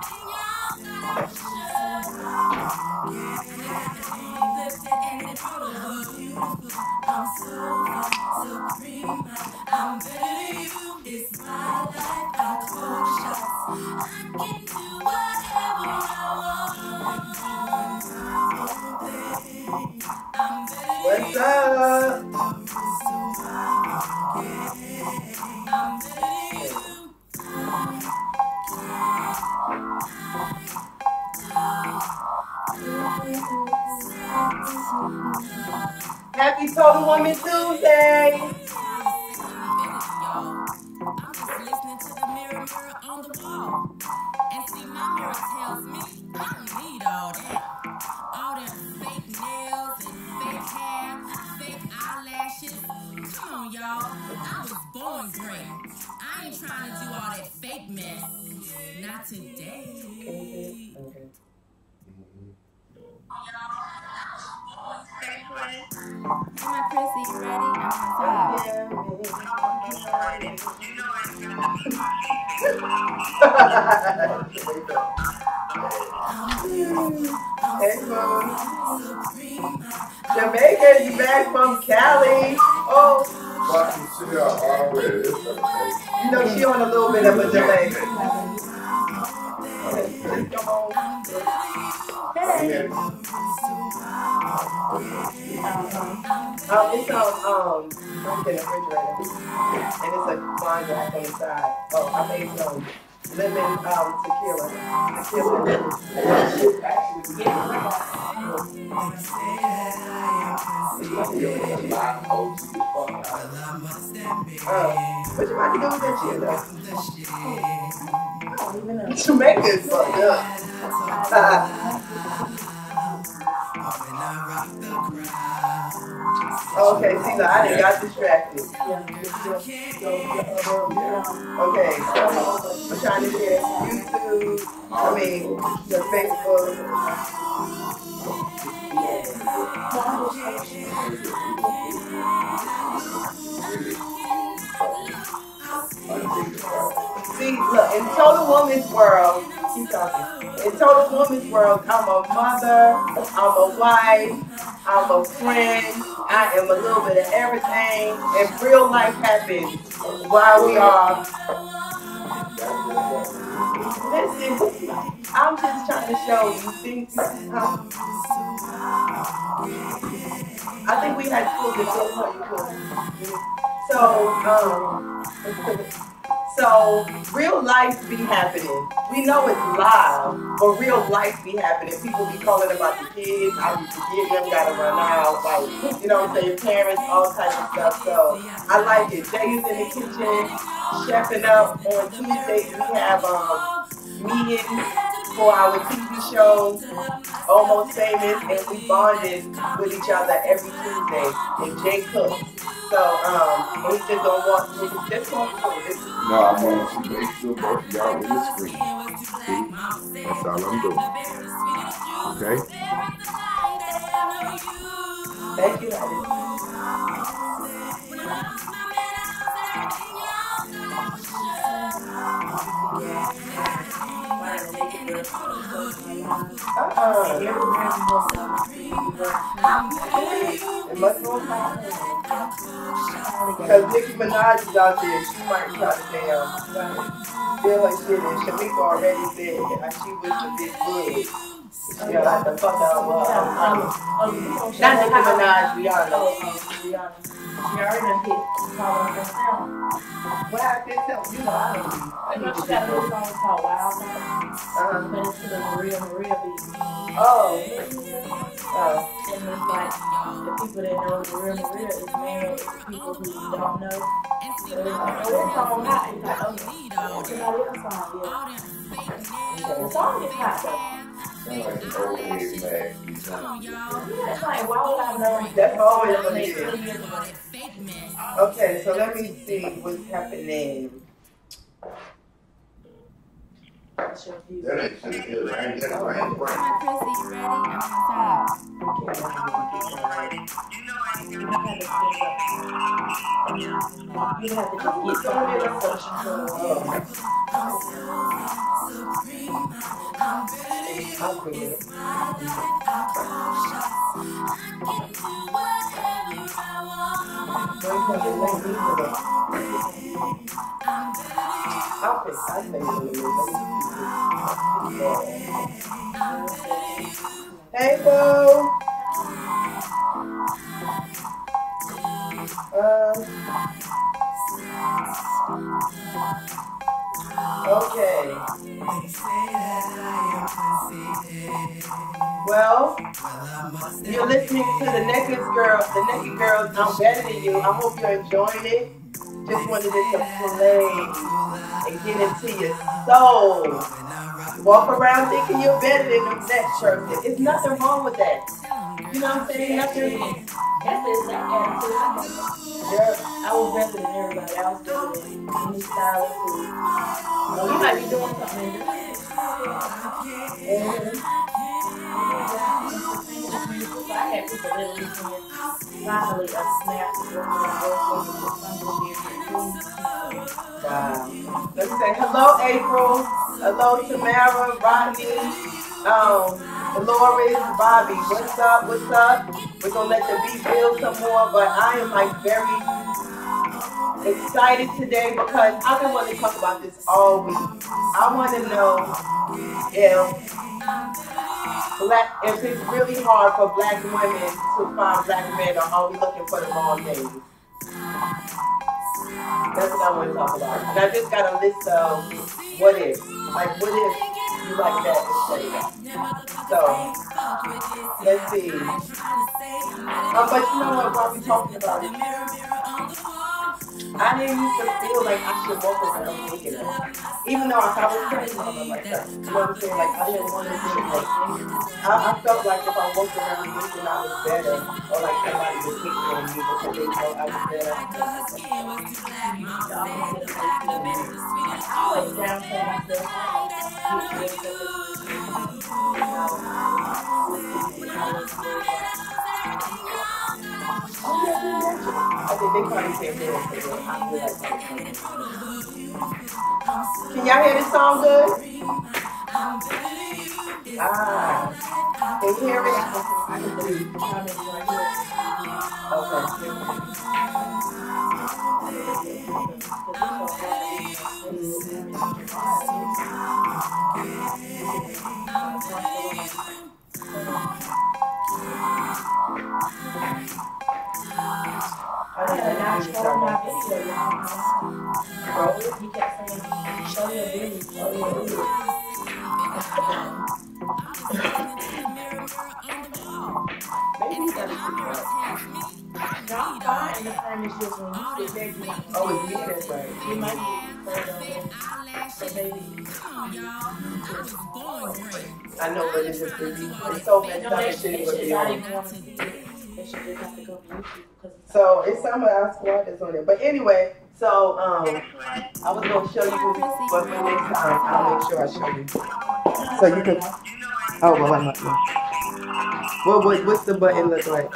I'm better than you. It's my life. I call shots. I can do whatever I want. What's up? Happy Total Woman Tuesday. I'm just listening to the mirror on the wall. And see, my mirror tells me I don't need all that. All them fake nails and fake hair, fake eyelashes. Come on, y'all. I was born great. I ain't trying to do all that fake mess. Not today. My Chrissy, you ready? Hey, Mom. Jamaica is back from Cali. Oh, you know she on a little bit of a delay. Come on. Hey. It's on I'm in the refrigerator, and it's a wine glass on the side. Oh, I made some lemon tequila. What you about to do with that shit though? I don't even know. Jamaica is fucked up. Okay, see, no, I done got distracted. Okay, I'm trying to get YouTube, the Facebook. See, look, in Total Woman's world, keep talking. In Total Woman's world, I'm a mother, I'm a wife, I'm a friend, I am a little bit of everything, and real life happens while we are. Listen, I'm just trying to show you things. I think we had to this. So real life be happening. We know it's live, but real life be happening. People be calling about the kids. I be forgetting them, gotta run out. Like, you know what I'm saying? Parents, all types of stuff. So I like it. Jay is in the kitchen, chefing up. On Tuesdays we have meetings for our TV show, Almost Famous, and we bonded with each other every Tuesday. And Jay cooks. So we just don't want to just want to. No, I want to make sure both of y'all in the screen. See? That's all I'm doing. Okay? Thank you, honey. Because Nicki Minaj is out there, she might try to feel her shit, and Shamika already said that she was a bit good. She got the fuck out of not Nicki Minaj, Rihanna. She already done hit. What happened? You know, I know she got a little song called Wild Song. But it's to the Maria beat. Oh. And it's like the people that know Maria is married to people who don't know. So it's like, oh, this song hot. It's like, okay. That's another song, yeah. The song is hot, though. Like, why would I know? That's always what it is. Okay, so let me see what's happening. What's your view? My Chrissy, you ready? I'm outside. You have to just get I'll bring it. Hey, Bo. Okay. Well, you're listening to the Naked Girls. I'm Better Than You. I hope you're enjoying it. Just wanted it to play and get into your soul. Walk around thinking you're better than the next person. It's nothing wrong with that. You know what I'm saying? Nothing. That's the exact attitude I have. I was better than everybody. I was better than any style of food. Well, you might be doing something. I had people literally saying, finally a snap. Wow. Let me say hello, April. Hello, Tamara, Rodney, Dolores, Bobby. What's up? What's up? We're going to let the beat build some more, but I am like very excited today because I've been wanting to talk about this all week. I want to know if it's really hard for black women to find black men, or are we looking for the wrong things? That's what I want to talk about. And I just got a list of what if. Like, what if you like that instead of that? So, let's see. But you know what, while we talking about it, I didn't used to feel like I should walk around thinking that. Even though I was crazy on myself. You know what I'm saying? Like, I didn't want to think like, I felt like if I walked around thinking I was better, or like somebody was hating on me because they thought I was better. I always downplay myself. I think they probably can't hear it. Can y'all hear this song good? Can you hear it? I can see. I had a nice show my video, y'all. He kept saying, show your video, show your video. Maybe he's gonna I'm fine, and the frame is just when you sit there, you oh, it's me, that's right. you might be further away. So maybe. I know, but it's just it's so messed up and shit with the So it's some of our squad that's on there. But anyway, so I was gonna show you, but for next time I'll make sure I show you. So you can. Oh, well, I'm not. What's the button look like?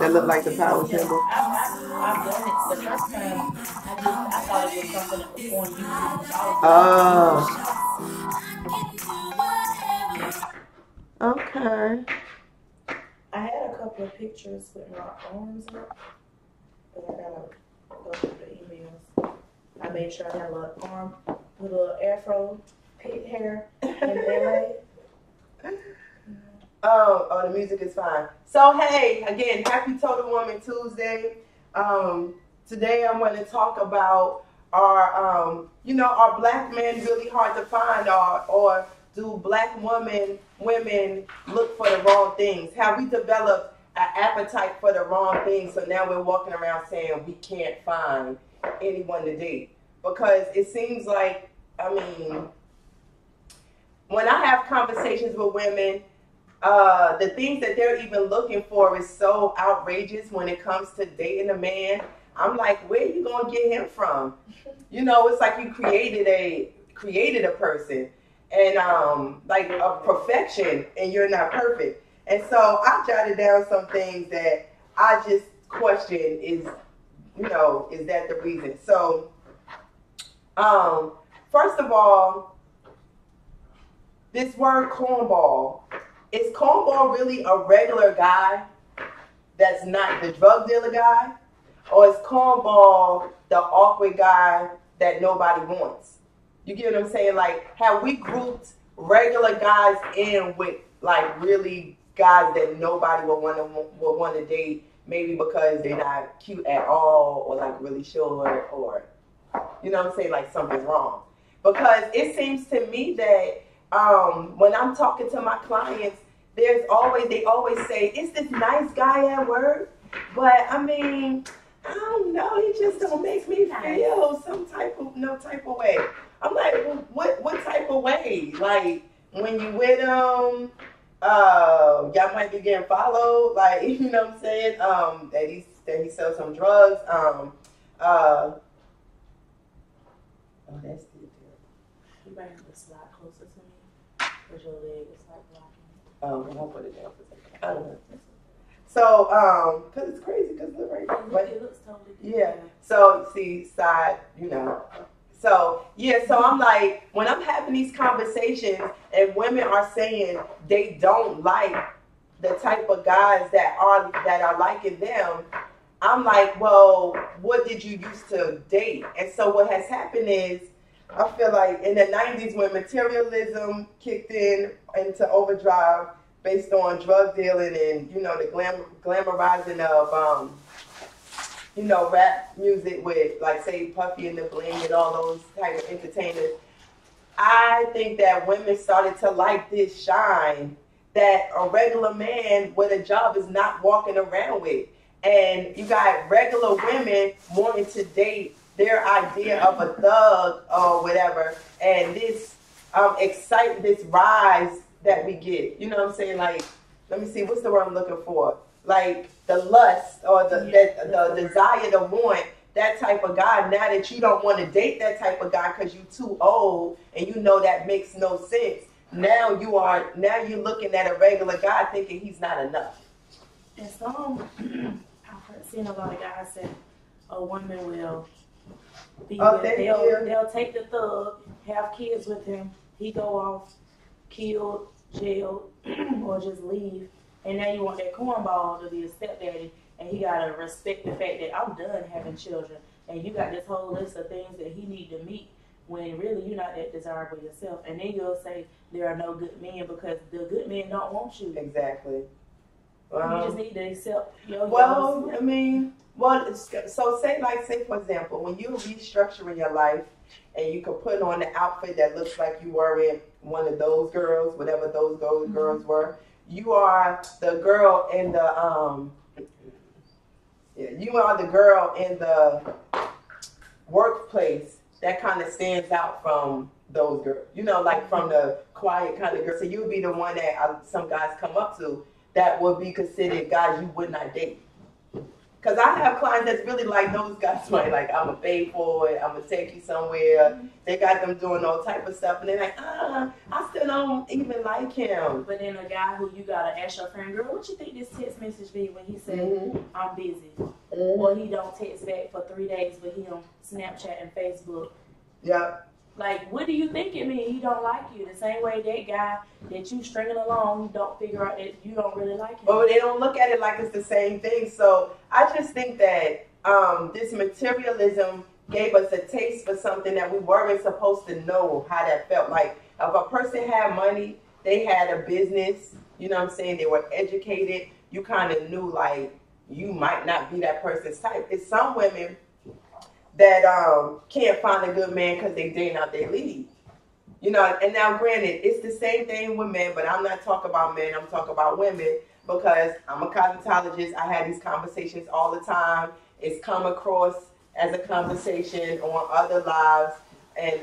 That look like the power symbol? I've done it the first time. I thought it was something that was on YouTube. Okay. I had a couple of pictures with my arms up, but I gotta go through the emails. I made sure I had a little arm with a little afro pit hair in LA. Oh, the music is fine. So hey, again, happy Total Woman Tuesday. Today I'm going to talk about are black men really hard to find, or do black women look for the wrong things? Have we developed an appetite for the wrong things, so now we're walking around saying we can't find anyone to date? Because it seems like, when I have conversations with women, the things that they're even looking for is so outrageous when it comes to dating a man. I'm like, where are you gonna get him from? It's like you created a person, and like a perfection, and you're not perfect. And so I jotted down some things that I just question is that the reason? So, first of all, this word cornball. Is cornball really a regular guy that's not the drug dealer guy? Or is cornball the awkward guy that nobody wants? You get what I'm saying? Like, have we grouped regular guys in with like really guys that nobody would want to date, maybe because they're not cute at all, or like really short, or you know what I'm saying, like something's wrong? Because it seems to me that when I'm talking to my clients, they always say, "It's this nice guy at work," but I mean, I don't know, he just don't make me feel no type of way. I'm like, well, what type of way? Like when you with him, y'all might be getting followed, like, you know what I'm saying? That he sells some drugs. Oh, that's good. You might have to slide closer to me, because your leg is like blocking. I'll put it down for a second. I don't know. So, because it's crazy, because look right there. It looks totally different. Yeah. So, see, side, you know. So, yeah, so I'm like, when I'm having these conversations and women are saying they don't like the type of guys that are liking them, I'm like, well, what did you used to date? And so what has happened is, I feel like in the 90s when materialism kicked into overdrive based on drug dealing and, you know, the glamorizing of, you know, rap music with, like, say, Puffy and the Bling and all those type of entertainers, I think that women started to like this shine that a regular man with a job is not walking around with. And you got regular women wanting to date their idea of a thug or whatever, and this this rise that we get. You know what I'm saying? Like, let me see, what's the word I'm looking for? Like the lust or the desire to want that type of guy. Now that you don't want to date that type of guy because you're too old and you know that makes no sense. Now you're looking at a regular guy thinking he's not enough. And some, I've seen a lot of guys say a woman will be they'll take the thug, have kids with him, he go off, killed, jailed, or just leave. And now you want that cornball to be a stepdaddy, and he gotta respect the fact that I'm done having children, and you got this whole list of things that he need to meet, when really you're not that desirable yourself. And then you'll say there are no good men because the good men don't want you. Exactly. You just need to accept your I mean, so say for example, when you're restructuring your life and you can put on an outfit that looks like you wearing one of those girls, whatever those girls were, you are the girl in the you are the girl in the workplace that kind of stands out from those girls. You know, like from the quiet kind of girl. So you would be the one that some guys come up to that would be considered guys you would not date. Because I have clients that's really like those guys, right? Like, I'm going to pay for it, I'm going to take you somewhere. They got them doing all type of stuff, and they're like, I still don't even like him. But then a guy who you got to ask your friend, girl, what you think this text message be when he said, I'm busy? Or he don't text back for 3 days, but he on Snapchat and Facebook. Yeah. Like, what do you think it means? He don't like you. The same way that guy that you stringing along, you don't figure out that you don't really like him. But they don't look at it like it's the same thing. So I just think that this materialism gave us a taste for something that we weren't supposed to know how that felt. Like, if a person had money, they had a business, you know what I'm saying, they were educated, you kind of knew, like, you might not be that person's type. It's some women that can't find a good man because they dating out their league. You know, and now granted, it's the same thing with men, but I'm not talking about men, I'm talking about women, because I'm a cosmetologist. I have these conversations all the time. It's come across as a conversation on other lives. And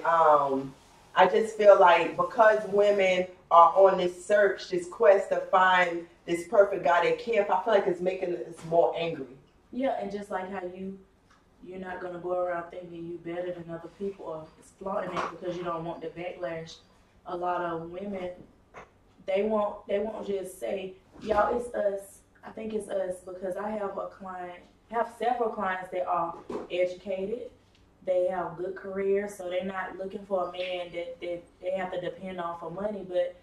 I just feel like because women are on this search, this quest to find this perfect guy they care for, I feel like it's making us more angry. Yeah, and just like how you're not going to go around thinking you're better than other people or flaunting it because you don't want the backlash. A lot of women, they won't just say, y'all, it's us. I think it's us, because I have several clients that are educated. they have good careers, so they're not looking for a man that they have to depend on for money, but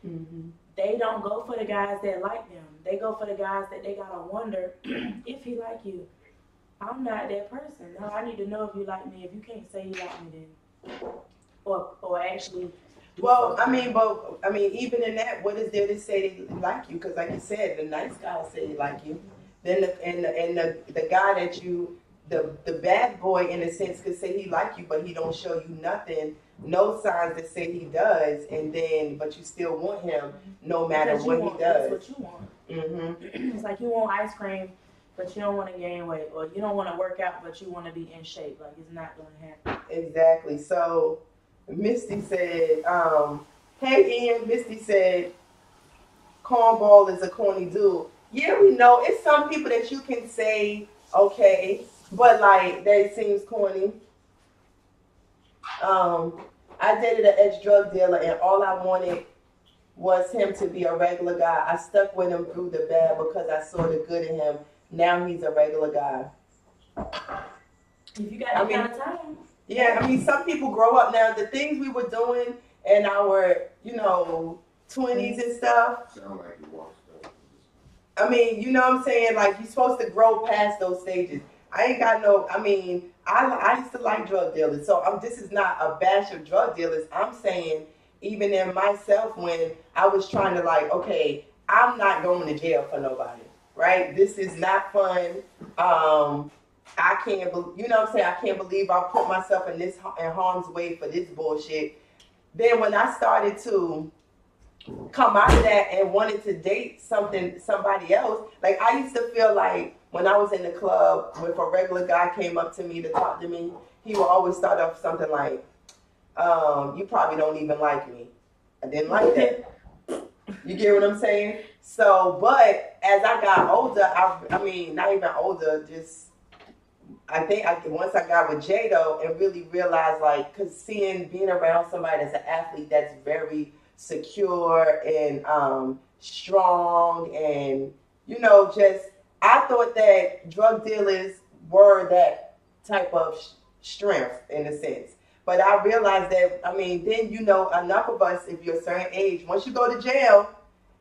they don't go for the guys that like them. They go for the guys that they gotta wonder if he like you. I'm not that person. No, I need to know if you like me. If you can't say you like me, then or actually. Well, I mean, even in that, what is there to say they like you? Because like you said, the nice guy will say he like you. Then the guy that you, the bad boy in a sense could say he like you, but he don't show you nothing, no signs that say he does, but you still want him no matter what he does. That's what you want. It's like you want ice cream, but you don't want to gain weight, or you don't want to work out, but you want to be in shape. Like, it's not going to happen. Exactly. So Misty said, hey Ian, Misty said, cornball is a corny dude. Yeah, we know. It's some people that you can say, okay, but like, that seems corny. I dated an ex-drug dealer, and all I wanted was him to be a regular guy. I stuck with him through the bad because I saw the good in him. Now he's a regular guy. If you got that kind of time. Yeah, I mean, some people grow up now. The things we were doing in our, 20s and stuff. Sound like you watched that. I mean, you know what I'm saying? Like, you're supposed to grow past those stages. I used to like drug dealers. So this is not a bash of drug dealers. I'm saying, even in myself, when I was trying to like, okay, I'm not going to jail for nobody, right? This is not fun. I can't, you know what I'm saying? I can't believe I put myself in harm's way for this bullshit. Then when I started to come out of that and wanted to date somebody else, like I used to feel like when I was in the club, if a regular guy came up to me to talk to me, he would always start off something like, you probably don't even like me. I didn't like that. You get what I'm saying? So, but as I got older, I mean, not even older, just, I think once I got with Jado and really realized, like, because being around somebody that's an athlete that's very secure and strong and, I thought that drug dealers were that type of strength in a sense. But I realized that, then, enough of us, if you're a certain age, once you go to jail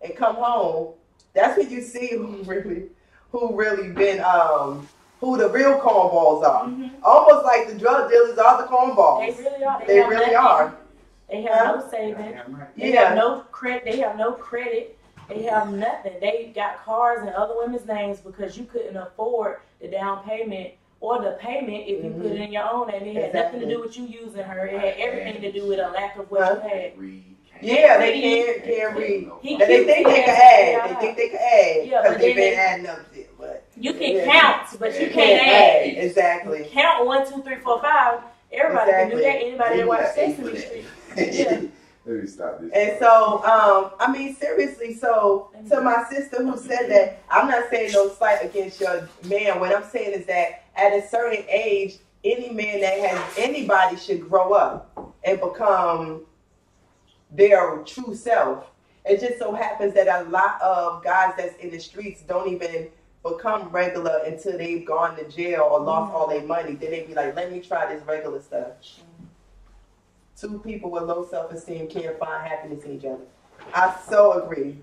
and come home, that's when you see who really been, who the real cornballs are. Almost like the drug dealers are the cornballs. They really are. They really are. They have no savings. They have no credit. They have no credit. They have nothing. They got cars in other women's names because you couldn't afford the down payment or the payment if you put it in your own name. It had nothing to do with you using her. It had everything to do with a lack of what you had. Yeah, they can't read. They think they can add. They think they can add because they've been adding up shit. But you can count, but you can't add. Exactly. Count 1, 2, 3, 4, 5. Everybody can do that. Anybody that watch Sesame Street. Yeah. Let me stop this. And so, seriously, so to my sister who said that, I'm not saying no slight against your man. What I'm saying is that at a certain age, any man that has anybody should grow up and become their true self. It just so happens that a lot of guys that's in the streets don't even become regular until they've gone to jail or lost all their money. Then they be like, let me try this regular stuff. Two people with low self-esteem can't find happiness in each other. I so agree.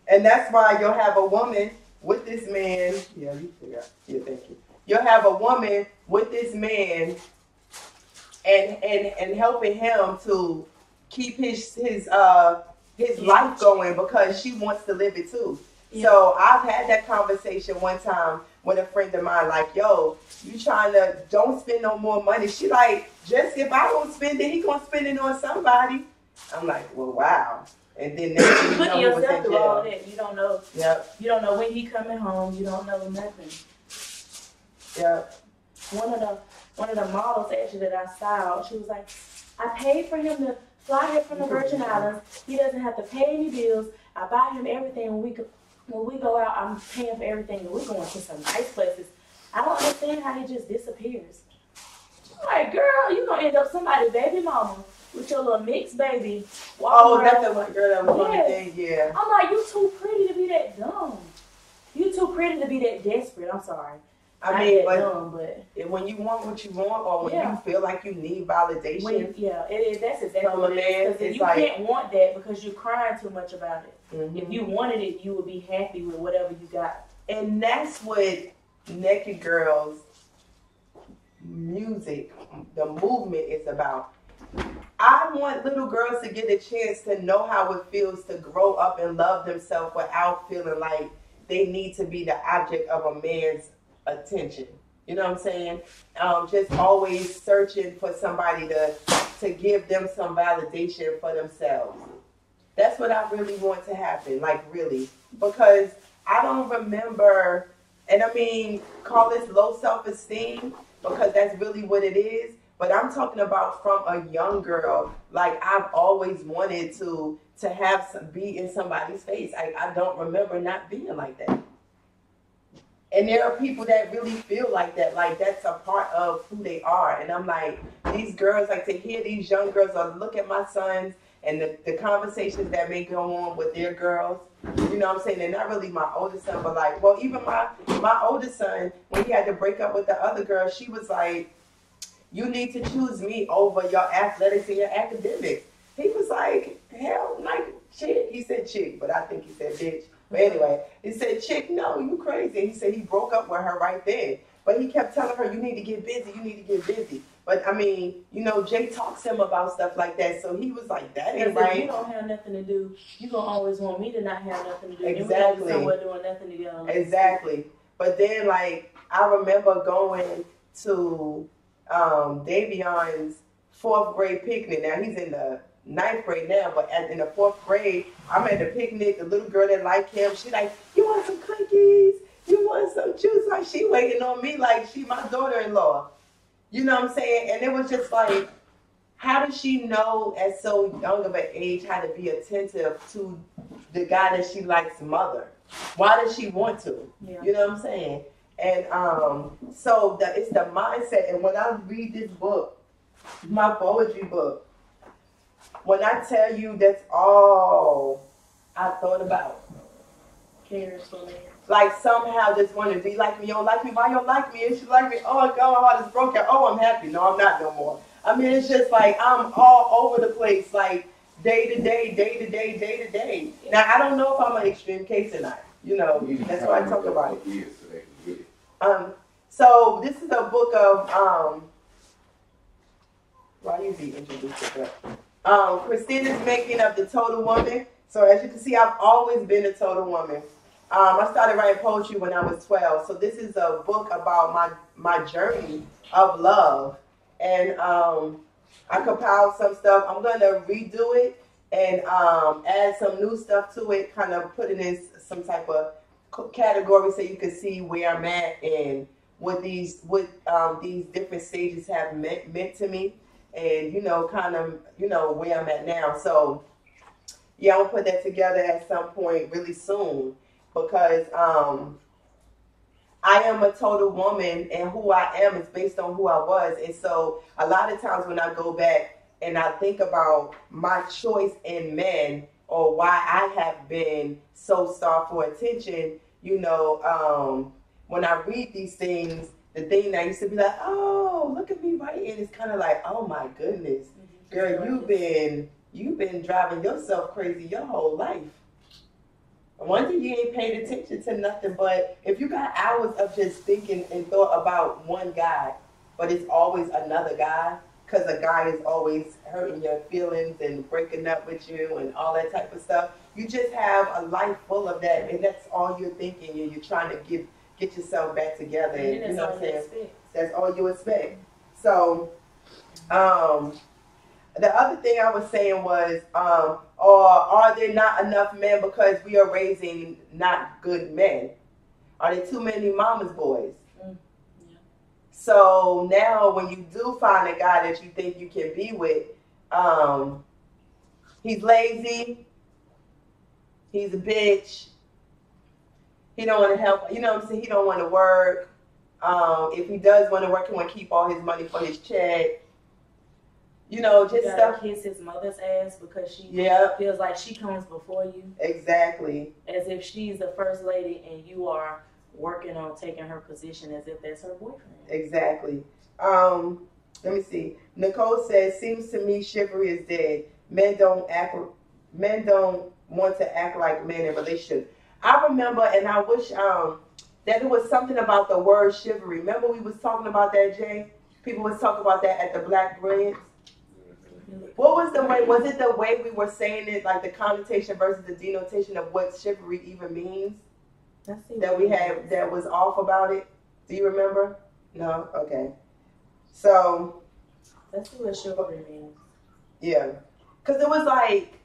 And that's why you'll have a woman with this man. Yeah, you figure out. Yeah, thank you. You'll have a woman with this man and helping him to keep his life going because she wants to live it too. Yeah. So I've had that conversation one time with a friend of mine, like, yo, you trying to don't spend no more money. She like, just if I don't spend it, he gonna spend it on somebody. I'm like, well, wow. And then you putting yourself through all that. You don't know. Yep. You don't know when he coming home. You don't know nothing. Yep. One of the models actually that I styled, she was like, I paid for him to fly here from the Virgin Islands. He doesn't have to pay any bills. I buy him everything. When we go out, I'm paying for everything. And we're going to some nice places. I don't understand how he just disappears. I'm like, girl, you going to end up somebody's baby mama with your little mixed baby. Oh, that's the one girl that was on the thing, yeah. I'm like, you too pretty to be that dumb. You too pretty to be that desperate. I'm sorry. I mean, but dumb, but when you want what you want, or when Yeah. you feel like you need validation that's exactly from a what it man, is. Because it's you like, can't want that because you're crying too much about it. mhm. If you wanted it, you would be happy with whatever you got. And that's what Naked Girls music, the movement is about. I want little girls to get a chance to know how it feels to grow up and love themselves without feeling like they need to be the object of a man's attention. You know what I'm saying? Just always searching for somebody to give them some validation for themselves. That's what I really want to happen, like really. Because I don't remember, and I mean, call this low self-esteem, because that's really what it is. But I'm talking about from a young girl. Like, I've always wanted to be in somebody's face. I don't remember not being like that. And there are people that really feel like that. Like, that's a part of who they are. And I'm like, these girls, like, to hear these young girls, or look at my sons and the conversations that may go on with their girls. You know what I'm saying? And not really my oldest son, but like, well, even my oldest son, when he had to break up with the other girl, she was like, you need to choose me over your athletics and your academics. He was like, hell, like, chick. He said chick, but I think he said bitch. But anyway, he said, chick, no, you crazy. He said he broke up with her right then. But he kept telling her, you need to get busy, you need to get busy. But I mean, you know, Jay talks to him about stuff like that. So he was like, that ain't right. If you don't have nothing to do, you going to always want me to not have nothing to do. Exactly. And we're doing nothing together. Exactly. But then, like, I remember going to Davion's 4th grade picnic. Now, he's in the 9th grade now, but in the 4th grade, I'm at the picnic. The little girl that liked him, she like, you want some cookies? You want some juice? Like, she waiting on me like she my daughter-in-law. You know what I'm saying? And it was just like, how does she know at so young of an age how to be attentive to the guy that she likes' mother? Why does she want to? Yeah. You know what I'm saying? And so it's the mindset. And when I read this book, my poetry book, when I tell you that's all I thought about. Cares for me. Like, somehow just want to be like me. You don't like me? Why you don't like me? And she like me. Oh, God, my heart is broken. Oh, I'm happy. No, I'm not no more. I mean, it's just like I'm all over the place, like day to day, day to day, day to day. Now, I don't know if I'm an extreme case or not. You know, that's why I talk about it. So this is a book of why you be introduced to that? Christina's Making of the Total Woman. So as you can see, I've always been a total woman. I started writing poetry when I was 12. So this is a book about my journey of love. And I compiled some stuff. I'm going to redo it and add some new stuff to it, kind of put it in some type of category so you can see where I'm at and what these different stages have meant to me, and you know, kind of, you know, where I'm at now. So yeah, I'm gonna put that together at some point really soon, because I am a total woman, and who I am is based on who I was. And so a lot of times when I go back and I think about my choice in men, or why I have been so starved for attention, you know, when I read these things, the thing that I used to be like, oh, look at me writing, it's kind of like, oh my goodness, girl, you've been driving yourself crazy your whole life. One thing, you ain't paid attention to nothing, but if you got hours of just thinking and thought about one guy, but it's always another guy, because a guy is always hurting your feelings and breaking up with you and all that type of stuff, you just have a life full of that, and that's all you're thinking, and you're trying to get yourself back together, and you know what I'm saying? That's all you expect. So, the other thing I was saying was, or are there not enough men because we are raising not good men? Are there too many mama's boys? Yeah. So now when you do find a guy that you think you can be with, he's lazy, he's a bitch, he don't want to help, you know what I'm saying? He don't want to work. If he does want to work, he want to keep all his money for his check. You know, just stuff. Kiss his mother's ass because she feels like she comes before you. Exactly. As if she's the first lady and you are working on taking her position as if that's her boyfriend. Exactly. Let me see. Nicole says, "Seems to me chivalry is dead. Men don't want to act like men in relationships." I remember, and I wish that it was something about the word chivalry. Remember we was talking about that, Jay? People was talking about that at the Black Brilliance. What was the way? Was it the way we were saying it, like the connotation versus the denotation of what chivalry even means? That we had that was off about it. Do you remember? No. Okay. So. Let's see what chivalry means. Yeah, because it was like,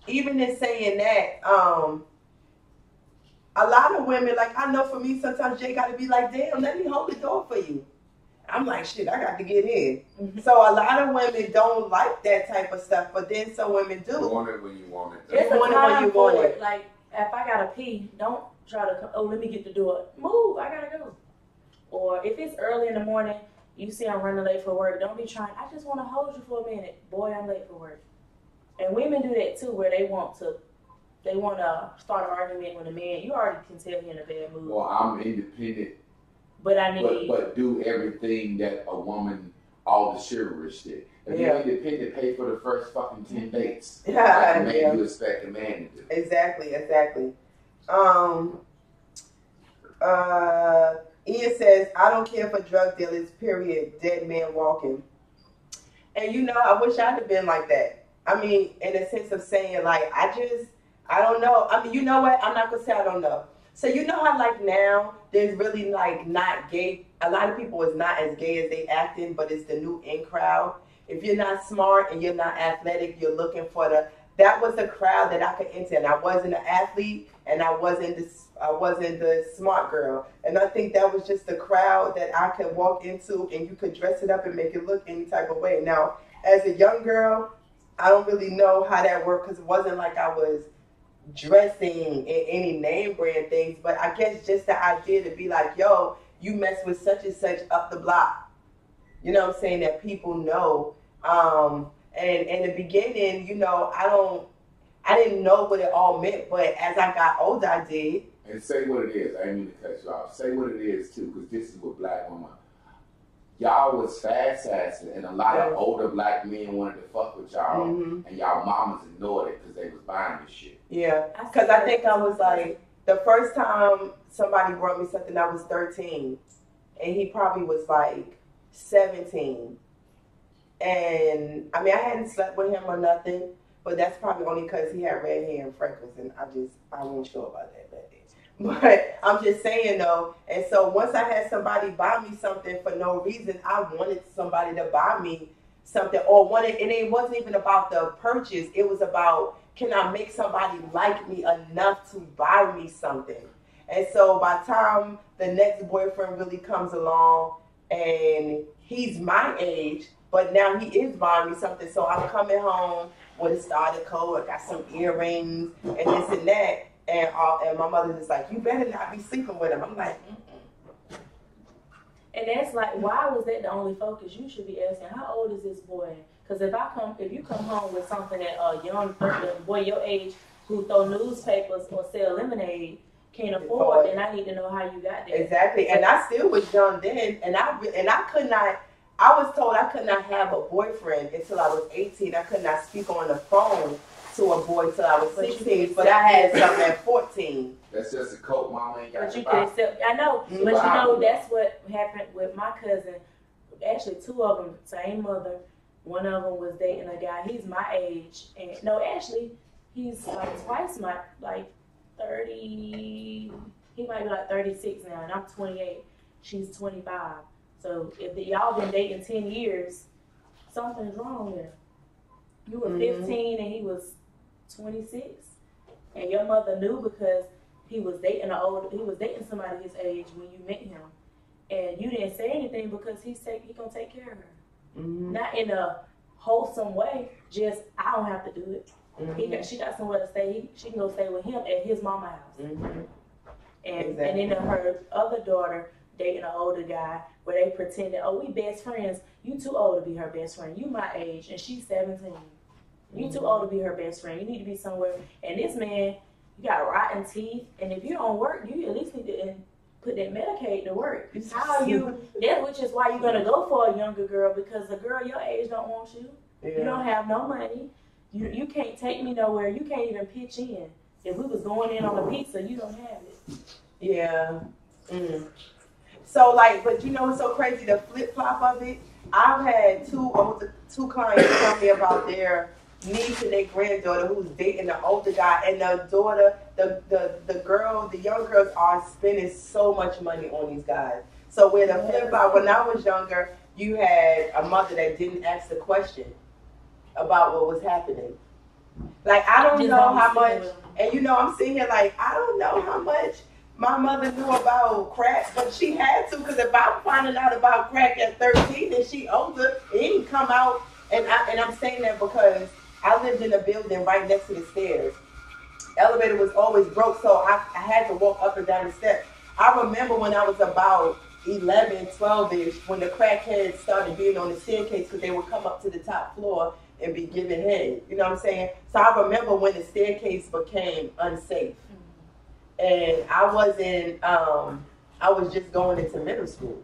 even in saying that, a lot of women, like I know for me, sometimes Jay got to be like, "Damn, let me hold the door for you." I'm like, shit, I got to get in. Mm-hmm. So a lot of women don't like that type of stuff, but then some women do. You want it when you want it. It's a time when you want it. Like, if I got to pee, don't try to, let me get the door. Move, I got to go. Or if it's early in the morning, you see I'm running late for work, don't be trying, I just want to hold you for a minute. Boy, I'm late for work. And women do that too, where they want to start an argument with a man. You already can tell you're in a bad mood. Well, I'm independent. But I need... But do everything that a woman, all the chivalrous shit. If you're independent, pay for the first fucking 10 dates. Yeah. Like you expect a man to do. Exactly. Ian says, "I don't care for drug dealers, period. Dead man walking." And you know, I wish I'd have been like that. I mean, in a sense of saying, like, I don't know. I mean, you know what? I'm not going to say I don't know. So you know how like now there's really like not gay. A lot of people is not as gay as they acting, but it's the new in crowd. If you're not smart and you're not athletic, you're looking for that was the crowd that I could enter. And I wasn't an athlete and I wasn't the smart girl. And I think that was just the crowd that I could walk into and you could dress it up and make it look any type of way. Now, as a young girl, I don't really know how that worked because it wasn't like I was dressing in any name brand things, but I guess just the idea to be like, yo, you mess with such and such up the block. You know what I'm saying? That people know. And in the beginning, you know, I didn't know what it all meant, but as I got older, I did. And say what it is. I didn't mean to cut you off. Say what it is too, because this is what black women. Y'all was fast assing, and a lot of older black men wanted to fuck with y'all, and y'all mamas ignored it because they was buying this shit. Yeah, because I think I was like, the first time somebody brought me something, I was 13, and he probably was like 17. And I mean, I hadn't slept with him or nothing, but that's probably only because he had red hair and freckles, and I wasn't sure about that back then. But I'm just saying though, and so once I had somebody buy me something for no reason, I wanted somebody to buy me something, and it wasn't even about the purchase. It was about, can I make somebody like me enough to buy me something? And so by the time the next boyfriend really comes along, and he's my age, but now he is buying me something, so I'm coming home with a starter coat, I got some earrings, and this and that. And my mother's just like, you better not be sleeping with him. I'm like, And that's like, why was that the only focus? You should be asking, how old is this boy? Because if you come home with something that a young boy your age who throw newspapers or sell lemonade can't afford, then I need to know how you got there. Exactly. And I still was young then, and I could not. I was told I could not have a boyfriend until I was 18. I could not speak on the phone to a boy till I was 16, but I had something at 14. That's just a coat, mama ain't got. But you can accept. I know, but you know that's what happened with my cousin. Actually, two of them, same mother. One of them was dating a guy. He's my age, and no, actually, he's like twice my 30. He might be like 36 now, and I'm 28. She's 25. So if y'all been dating 10 years, something's wrong there. You were 15 and he was 26, and your mother knew because he was dating somebody his age when you met him, and you didn't say anything because he gonna take care of her, not in a wholesome way. Just I don't have to do it. She got somewhere to stay. She can go stay with him at his mama's house, and then her other daughter dating an older guy where they pretended, oh, we best friends. You too old to be her best friend. You my age, and she's 17. You too old to be her best friend. You need to be somewhere. And this man, you got rotten teeth, and if you don't work, you at least need to put that Medicaid to work. How you? Which is why you're gonna go for a younger girl, because the girl your age don't want you. Yeah. You don't have no money. You can't take me nowhere. You can't even pitch in. If we was going in on a pizza, you don't have it. Yeah. Mm. So like, but you know what's so crazy? The flip flop of it. I've had two clients tell me about their niece and their granddaughter who's dating the older guy, and the daughter, the young girls are spending so much money on these guys. So where the flip flop, when I was younger, you had a mother that didn't ask the question about what was happening. Like, I don't know how much, and you know, I'm sitting here like, I don't know how much my mother knew about crack, but she had to, because if I'm finding out about crack at 13 and she older, it didn't come out, and I'm saying that because I lived in a building right next to the stairs. Elevator was always broke, so I had to walk up and down the steps. I remember when I was about 11, 12-ish, when the crackheads started being on the staircase, because they would come up to the top floor and be giving head. You know what I'm saying? So I remember when the staircase became unsafe. And I was just going into middle school.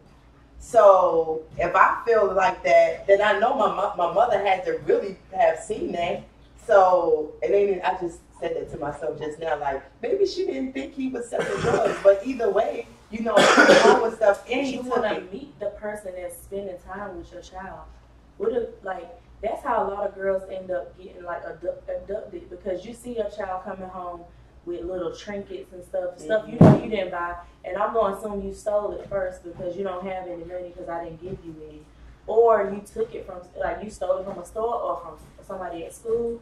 So if I feel like that, then I know my mother had to really have seen that. So, and then I just said that to myself just now, like, maybe she didn't think he was selling drugs, but either way, you know, all with stuff. And you want to meet the person that's spending time with your child. That's how a lot of girls end up getting like abducted, because you see your child coming home with little trinkets and stuff you know you didn't buy, and I'm going to assume you stole it first because you don't have any money because I didn't give you any, or you took it from, like, you stole it from a store or from somebody at school.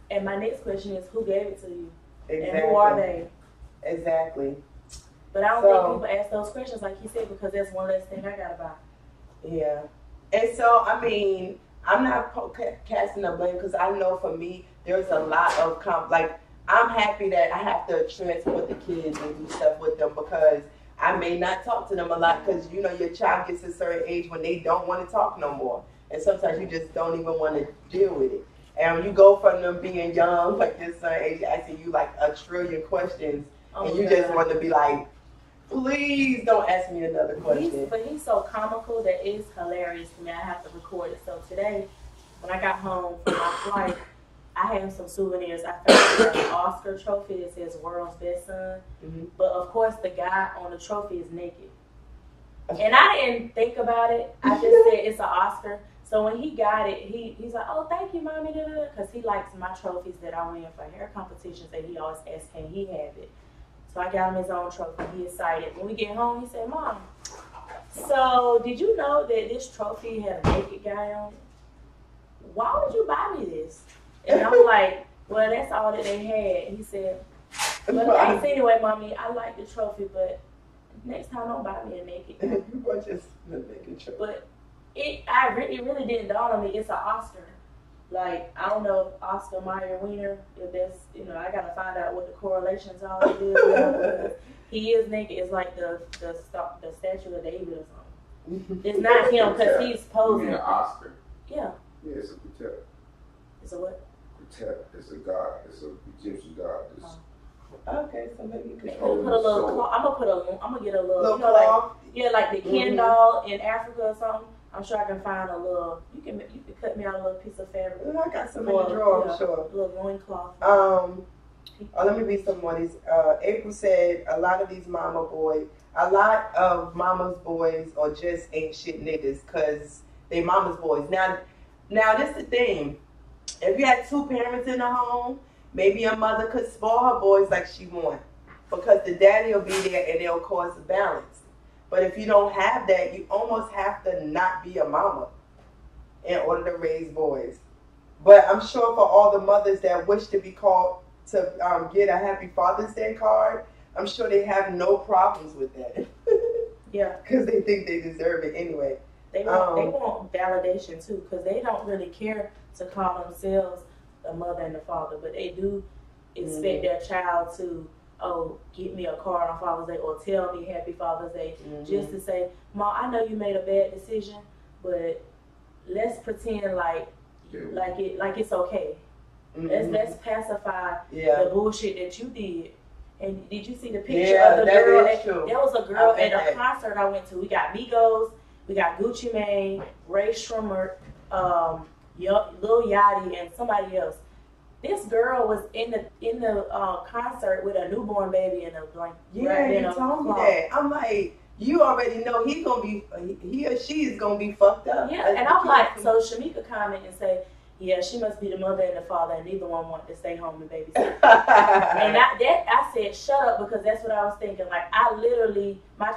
And my next question is, who gave it to you? Exactly. And who are they? Exactly. But I don't think people ask those questions, like he said, because that's one less thing I gotta buy. Yeah. And so, I mean, I'm not casting the blame, because I know for me, there's a lot of I'm happy that I have to transport the kids and do stuff with them, because I may not talk to them a lot, because, you know, your child gets to a certain age when they don't want to talk no more. And sometimes you just don't even want to deal with it. And when you go from them being young, like this certain age, asking you like a trillion questions, and you just want to be like, please don't ask me another question. But he's so comical that it's hilarious to me. I have to record it. So today, when I got home from my flight, I have some souvenirs. I found an Oscar trophy that says World's Best Son. Mm-hmm. But of course, the guy on the trophy is naked. And I didn't think about it. I just said it's an Oscar. So when he got it, he's like, oh, thank you, Mommy, because he likes my trophies that I win for hair competitions, and he always asks, can he have it? So I got him his own trophy. He excited. When we get home, he said, Mom, so did you know that this trophy had a naked guy on it? Why would you buy me this? And I'm like, well, that's all that they had. And he said, well, thanks anyway, Mommy. I like the trophy, but next time don't buy me a naked guy. You want just a naked trophy. But it really didn't dawn on me. It's an Oscar. Like, I don't know if Oscar Mayer Wiener, if that's, you know, I gotta find out what the correlations are with this. He is naked. It's like the statue of David or something. It's not him, because he's posing. You mean an Oscar? Yeah. Yeah, it's a Ptah. It's a what? Ptah. It's a god. It's an Egyptian god. Okay, so maybe you can put a little claw. I'm gonna get a little, you know, claw. like the Ken doll in Africa or something. I'm sure I can find a little. You can cut me out a little piece of fabric. I got some in the drawer, I'm sure. A little loincloth. Let me read some more of these. April said a lot of mama's boys are just ain't shit niggas because they mama's boys. Now this is the thing. If you had two parents in the home, maybe a mother could spoil her boys like she want, because the daddy will be there and they'll cause a balance. But if you don't have that, you almost have to not be a mama in order to raise boys. But I'm sure for all the mothers that wish to be called to get a Happy Father's Day card, I'm sure they have no problems with that. Yeah. Because they think they deserve it anyway. They want validation too, because they don't really care to call themselves the mother and the father, but they do expect their child to, get me a card on Father's Day or tell me Happy Father's Day, just to say, Mom, I know you made a bad decision, but let's pretend like it's okay. Let's pacify the bullshit that you did, And did you see the picture Yeah, of the that girl? is true. There was a girl I at bet a that. concert I went to. We got Migos, we got Gucci Mane, Ray Shrummer, Lil Yachty, and somebody else. This girl was in the concert with a newborn baby in a blanket. Yeah, you told me that. I'm like, you already know he or she is gonna be fucked up. Yeah, and I'm like, so Shamika comment and say, yeah, she must be the mother and the father, and neither one want to stay home and babysit. And I said, shut up, because that's what I was thinking. Like, I literally, I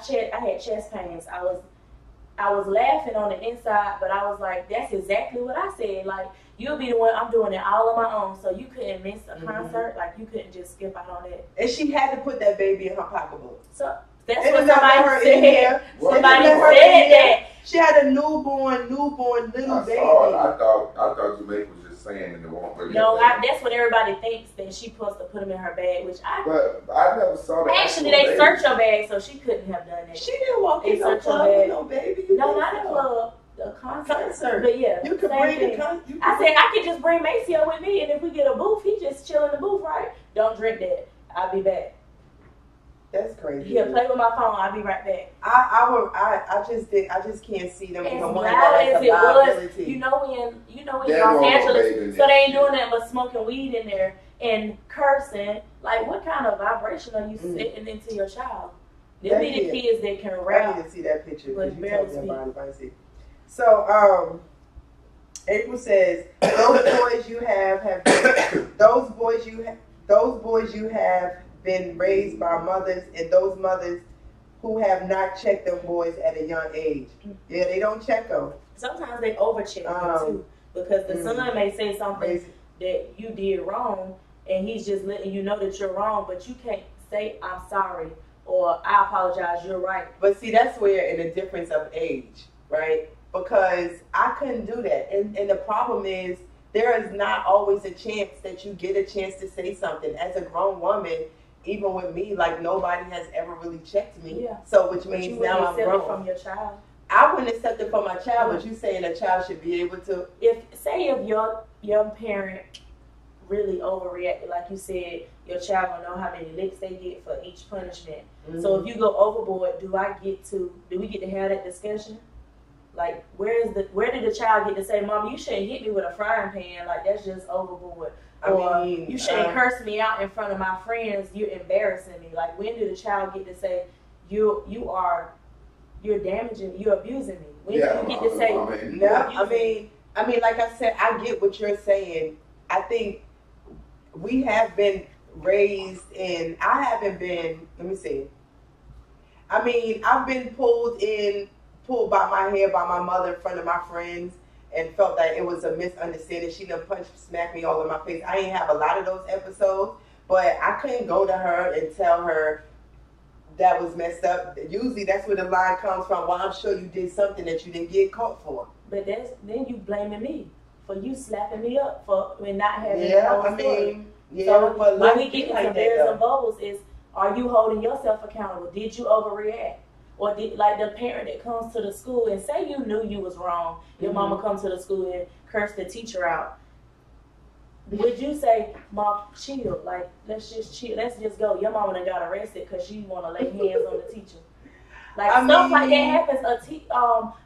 had chest pains. I was laughing on the inside, but I was like, that's exactly what I said. Like, you'll be the one, I'm doing it all on my own, so you couldn't miss a concert. Like, you couldn't just skip out on that. And she had to put that baby in her pocketbook. So that's And what not let her in somebody here. said. What? Somebody Let her said in here. that. She had a newborn little I baby. saw it. I thought Jamaica was just saying in the wrong way. No, that's what everybody thinks, that she supposed to put him in her bag, which But I never saw that. actually, they searched your bag, so she couldn't have done that. She didn't walk in They no searched her club with bag. no baby. You No, didn't not the know. club, the concert. Concert. But yeah, You could same bring thing. the concert. I said I could just bring Maceo with me, and if we get a booth, he just chill in the booth, right? Don't drink that. I'll be back. That's crazy. He'll play with my phone. I'll be right back. I just can't see them As become loud one that as as a it was, liability. you know in That Los won't Angeles, baby in so that they ain't shit. doing that but smoking weed in there and cursing. Like, what kind of vibration are you sitting into your child? Them be the kids that can I rap. need to see that picture But because you barely told me speak. about it. I see. So, April says those boys you have been, those boys you have been raised by mothers, and those mothers who have not checked them boys at a young age. Yeah, they don't check them. Sometimes they overcheck you too, because the son may say something that you did wrong, and he's just letting you know that you're wrong, but you can't say I'm sorry or I apologize. You're right. But see, that's where in the difference of age, right? Because I couldn't do that, and the problem is there is not always a chance that you get a chance to say something as a grown woman. Even with me, like, nobody has ever really checked me. Yeah. So, which But you means wouldn't now I'm accept it grown. from your child. I wouldn't accept it for my child, but you saying a child should be able to. If your young parent really overreacted, like you said, your child will know how many licks they get for each punishment. So if you go overboard, do we get to have that discussion? Like, where did the child get to say, Mom, you shouldn't hit me with a frying pan? Like, that's just overboard. Or you shouldn't curse me out in front of my friends. You're embarrassing me. Like, when did the child get to say you're damaging, you're abusing me? When do you get to say? No, I mean, like I said, I get what you're saying. I think we have been raised in. I haven't been. Let me see. I mean, I've been pulled by my hair by my mother in front of my friends, and felt that it was a misunderstanding. She done smacked me all in my face. I ain't have a lot of those episodes, but I couldn't go to her and tell her that was messed up. Usually that's where the line comes from. Well, I'm sure you did something that you didn't get caught for. But then you blaming me for you slapping me up for not having but when life we be get into like that, bears and though. bubbles is, are you holding yourself accountable? Did you overreact? Or did, like the parent that comes to the school and say you knew you was wrong, your mama comes to the school and curse the teacher out. Would you say, Mom, chill, like, let's just chill, let's just go. Your mama done got arrested because she want to lay hands on the teacher. Like, stuff like that happens.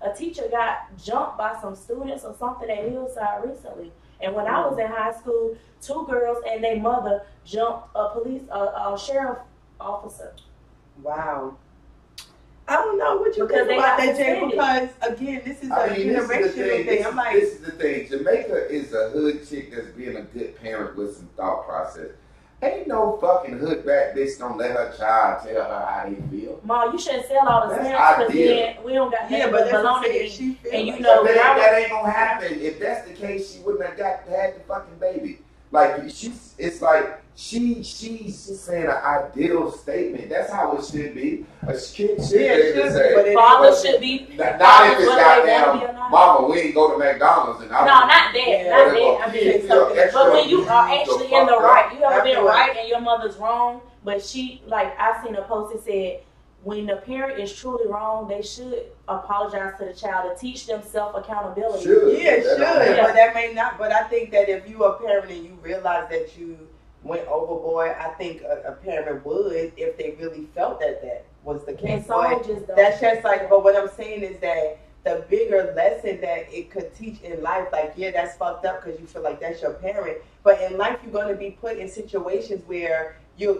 A teacher got jumped by some students or something at Hillside recently. And when I was in high school, 2 girls and their mother jumped a sheriff officer. Wow. I don't know what you Because think they about got that, Jay, suspended. because, again, this is a generational thing. I'm like, this is the thing. Jamaica is a hood chick that's being a good parent with some thought process. Ain't no fucking hood back bitch gonna let her child tell her how they feel. Ma, you shouldn't sell all the That's snacks because ideal. then we don't got yeah, nothing but but that's what I'm bologna to saying. eat. She feels And you like know, But grandma- that ain't gonna happen. If that's the case, she wouldn't have had the fucking baby. Like, it's like she's saying an ideal statement. That's how it should be. A kid should be able to say, father should be. not if it's whether they want to be or goddamn, not. Mama, we ain't go to McDonald's and No, not that. Yeah. Not that. I mean, but when you are actually in the right, you ever been Absolutely. right and your mother's wrong, but she, like, I seen a post that said, when the parent is truly wrong, they should apologize to the child to teach them self-accountability. Should. Yeah, it should, Yeah. but that may not. But I think that if you are a parent and you realize that you went overboard. I think a parent would if they really felt that was the case. And some just don't. That's just like, but what I'm saying is that the bigger lesson that it could teach in life, like, yeah, that's fucked up because you feel like that's your parent. But in life, you're going to be put in situations where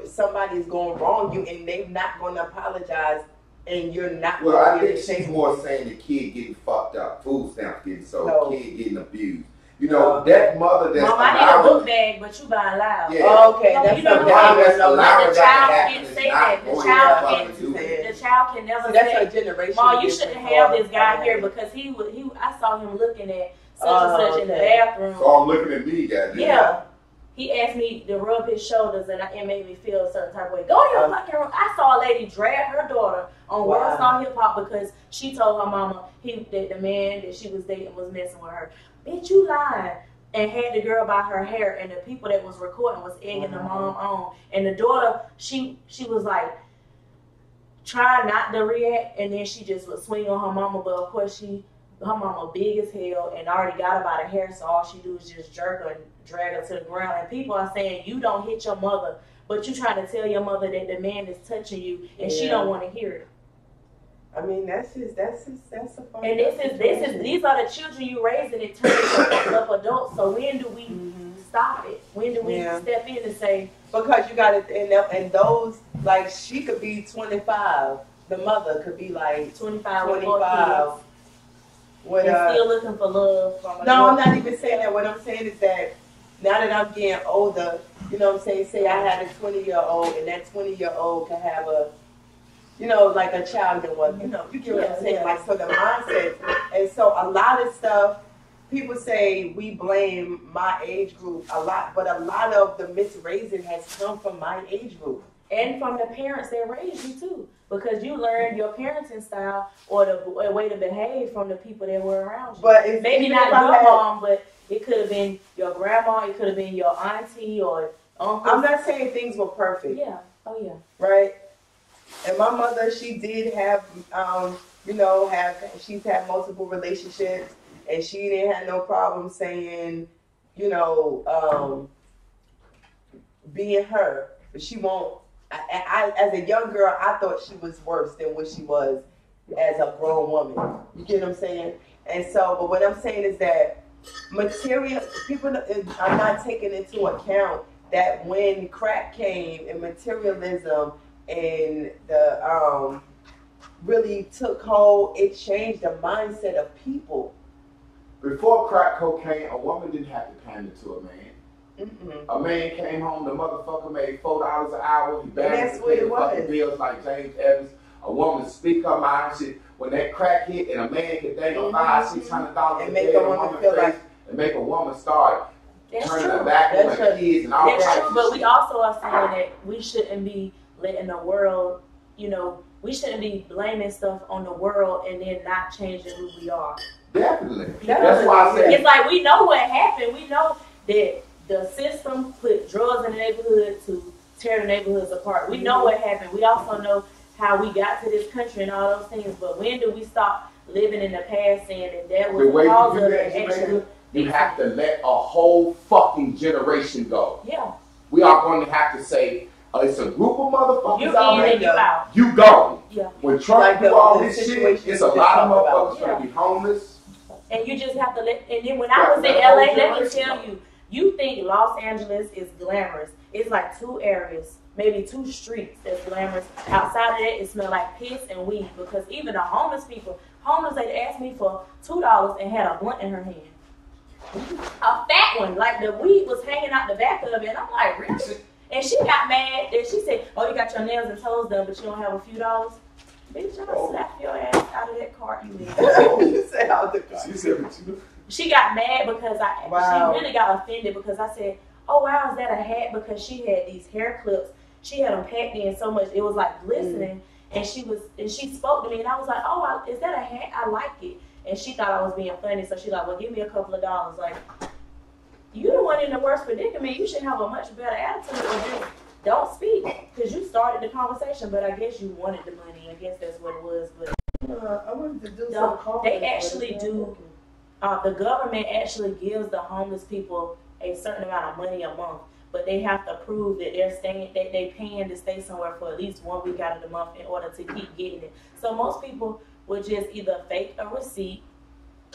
somebody is going wrong you and they're not going to apologize and you're not Well, I going to think she's more saying the kid getting fucked up, food stamps getting sold, kid getting abused. You know, that mother that's Mom, I need a book bag, but you buying loud. Yeah. Oh, okay, that's you know, something. the child can't say that. The child can never that's say, a generation. Mom, you shouldn't have this guy here because he I saw him looking at such and such in the bathroom. So I'm looking at me, goddamn. Yeah. He asked me to rub his shoulders and it made me feel a certain type of way. Go to your fucking room. I saw a lady drag her daughter on World Star Hip Hop because she told her mama that the man that she was dating was messing with her. Bitch, you lying. And had the girl by her hair, and the people that was recording was egging the mom on. And the daughter, she was like, trying not to react, and then she just would swing on her mama. But of course, her mama big as hell and already got her by the hair, so all she do is just jerk her and drag her to the ground. And people are saying, you don't hit your mother, but you trying to tell your mother that the man is touching you, and she don't want to hear it. I mean, that's a fun. And these are the children you raise, and it turns into up adults. So when do we stop it? When do we step in and say? Because you got it, and those, like, she could be 25. The mother could be like 25. With, still looking for love. No, I'm not even saying that. What I'm saying is that now that I'm getting older, you know what I'm saying? Say I had a 20-year-old, and that 20-year-old can have a, you know, like a child that was, you know, you get what I'm saying? Like, so the mindset. And so a lot of stuff, people say we blame my age group a lot, but a lot of the misraising has come from my age group. And from the parents that raised you, too. Because you learned your parenting style or the way to behave from the people that were around you. But maybe not your mom, but it could have been your grandma, it could have been your auntie or uncle. I'm not saying things were perfect. Yeah. Oh, yeah. Right? And my mother, she did have, she's had multiple relationships, and she didn't have no problem saying, being her. But she won't. I, as a young girl, I thought she was worse than what she was as a grown woman. You get what I'm saying? And so, but what I'm saying is that people are not taking into account that when crack came and materialism and the really took hold, it changed the mindset of people. Before crack cocaine, a woman didn't have to pander to a man. Mm-mm. A man came home, the motherfucker made $4 an hour. He that's what it was. Fucking bills like James Evans. A woman speak her mind. Shit. When that crack hit, and a man could dangle $500-$600 and make a woman feel like, and make a woman start turning her true. back on her kids and all That's types true, of but shit. we also are saying that we shouldn't be letting the world, we shouldn't be blaming stuff on the world and then not changing who we are. Definitely. That's why I said it's like we know what happened. We know that the system put drugs in the neighborhood to tear the neighborhoods apart. We know what happened. We also know how we got to this country and all those things. But when do we stop living in the past saying that was the cause of it? You have to let a whole fucking generation go. Yeah. We are going to have to say, it's a group of motherfuckers you out in and you out. You go. Yeah. When Trump do all this shit, it's a lot of motherfuckers going to be homeless. And you just have to let, and then when I was in LA, let me tell you, you think Los Angeles is glamorous. It's like 2 areas, maybe 2 streets that's glamorous. Outside of that, it smells like piss and weed because even the homeless they asked me for $2 and had a blunt in her hand. A fat one, like the weed was hanging out the back of it. And I'm like, really? And she got mad that she said, oh, you got your nails and toes done, but you don't have a few dollars? Bitch, I'll slap your ass out of that cart you in. You said out the cart. She got mad because she really got offended because I said, oh, wow, is that a hat? Because she had these hair clips. She had them packed in so much, it was like glistening. And she spoke to me and I was like, oh, is that a hat? I like it. And she thought I was being funny. So she like, well, give me a couple of dollars. Like, you the one in the worst predicament. You should have a much better attitude or just don't speak. Because you started the conversation, but I guess you wanted the money. I guess that's what it was. But I wanted to do some they actually do. The government actually gives the homeless people a certain amount of money a month. but they have to prove that they're staying, that they paying to stay somewhere for at least 1 week out of the month in order to keep getting it. So most people will just either fake a receipt,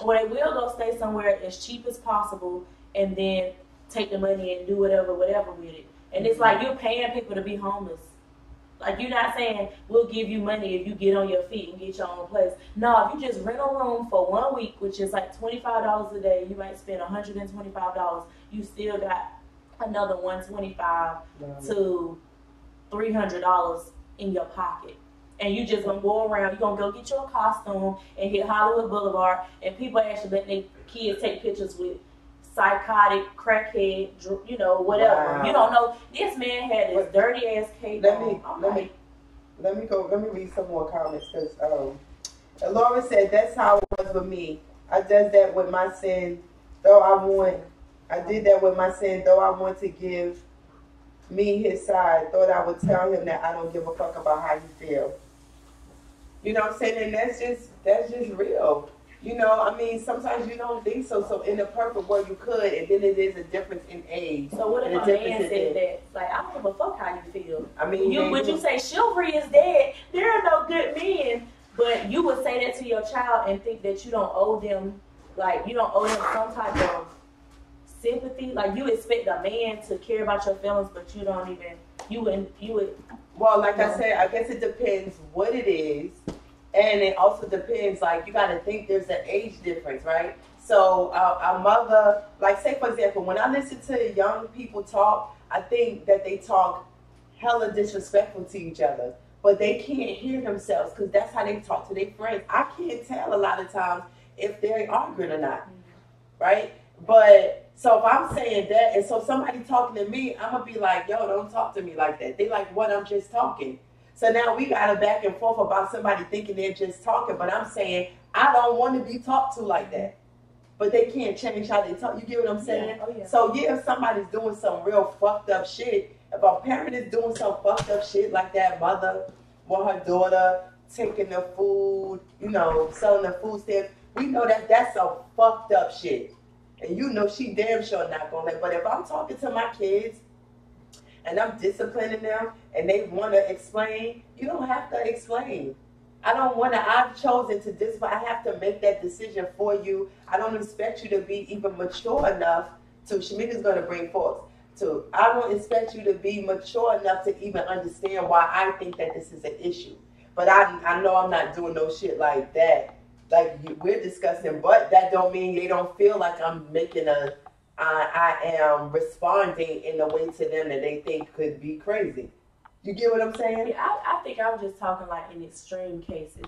or they will go stay somewhere as cheap as possible and then take the money and do whatever with it. And it's like you're paying people to be homeless. Like, you're not saying, we'll give you money if you get on your feet and get your own place. No, if you just rent a room for 1 week, which is like $25 a day, you might spend $125. You still got another $125 to $300 in your pocket. And you just gonna go around, you're gonna go get your costume and hit Hollywood Boulevard, and people actually let their kids take pictures with psychotic, crackhead, you know, whatever. Wow. You don't know. This man had this dirty ass cake. Let me read some more comments, because Laura said that's how it was with me. I did that with my sin, though I want to give me his side. Thought I would tell him that I don't give a fuck about how you feel. You know what I'm saying? And that's just real. You know, I mean, sometimes you don't think so. So in the perfect world, you could, and then it is a difference in age. So what if a man said that? Like, I don't give a fuck how you feel. I mean, would you say chivalry is dead? There are no good men. But you would say that to your child and think that you don't owe them, like, you don't owe them some type of sympathy. Like, you expect a man to care about your feelings, but you don't even. You would. Well, like I said, I guess it depends what it is. And it also depends, like, you got to think there's an age difference, right? So our mother, like, say, for example, when I listen to young people talk, I think that they talk hella disrespectful to each other. But they can't hear themselves because that's how they talk to their friends. I can't tell a lot of times if they're arguing or not, right? But, so if I'm saying that, and so somebody talking to me, I'm going to be like, yo, don't talk to me like that. They like, what? I'm just talking. So now we got a back and forth about somebody thinking they're just talking, but I'm saying I don't want to be talked to like that. But they can't change how they talk. You get what I'm saying? Yeah. Oh, yeah. So yeah, if somebody's doing some real fucked up shit, if a parent is doing some fucked up shit like that mother with her daughter taking the food, you know, selling the food stamps, we know that that's some fucked up shit. And you know she damn sure not gonna let. But if I'm talking to my kids and I'm disciplining them and they want to explain, you don't have to explain. I don't want to, I've chosen to discipline. I have to make that decision for you. I don't expect you to be even mature enough to, Shamika's going to bring forth, to, I don't expect you to be mature enough to even understand why I think that this is an issue. But I know I'm not doing no shit like that. Like we're discussing, but that don't mean they don't feel like I'm making a, I am responding in a way to them that they think could be crazy. You get what I'm saying? Yeah, I think I'm just talking like in extreme cases.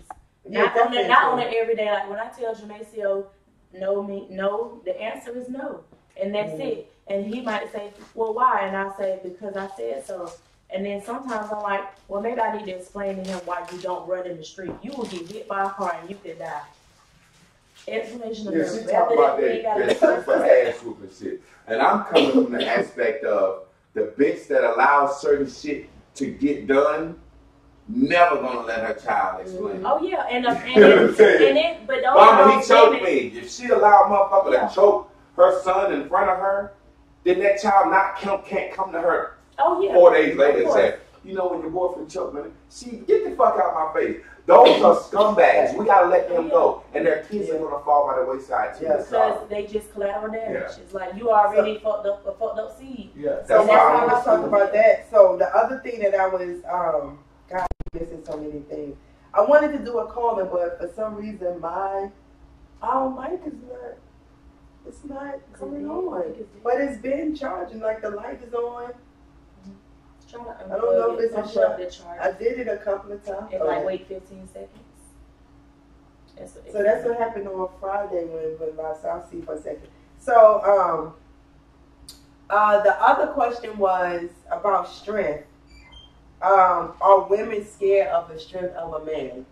Not on an everyday. Like when I tell Jamasio, no, the answer is no, and that's it. And he might say, well, why? And I say, because I said so. And then sometimes I'm like, well, maybe I need to explain to him why you don't run in the street. You will get hit by a car and you could die. Explanation of she talk about that for ass whooping shit. And I'm coming from the aspect of the bitch that allows certain shit to get done, never gonna let her child explain. Oh yeah, and but Mama, he choked me. If she allowed motherfucker to choke her son in front of her, then that child can't come to her 4 days later and say, you know, when your boyfriend choked me, get the fuck out of my face. Those are scumbags. We gotta let them go, and their kids are gonna fall by the wayside too. Because they just collateral damage. It's like you already fucked up seed. Yeah. So why I talk about that? So the other thing that I was, God, I'm missing so many things. I wanted to do a calling, but for some reason my mic is not. It's not coming on. But it's been charging. Like the light is on. I don't know if it's a shot. I did it a couple of times. And like wait 15 seconds. That's what happened on Friday when I'll see for a second. So the other question was about strength. Are women scared of the strength of a man?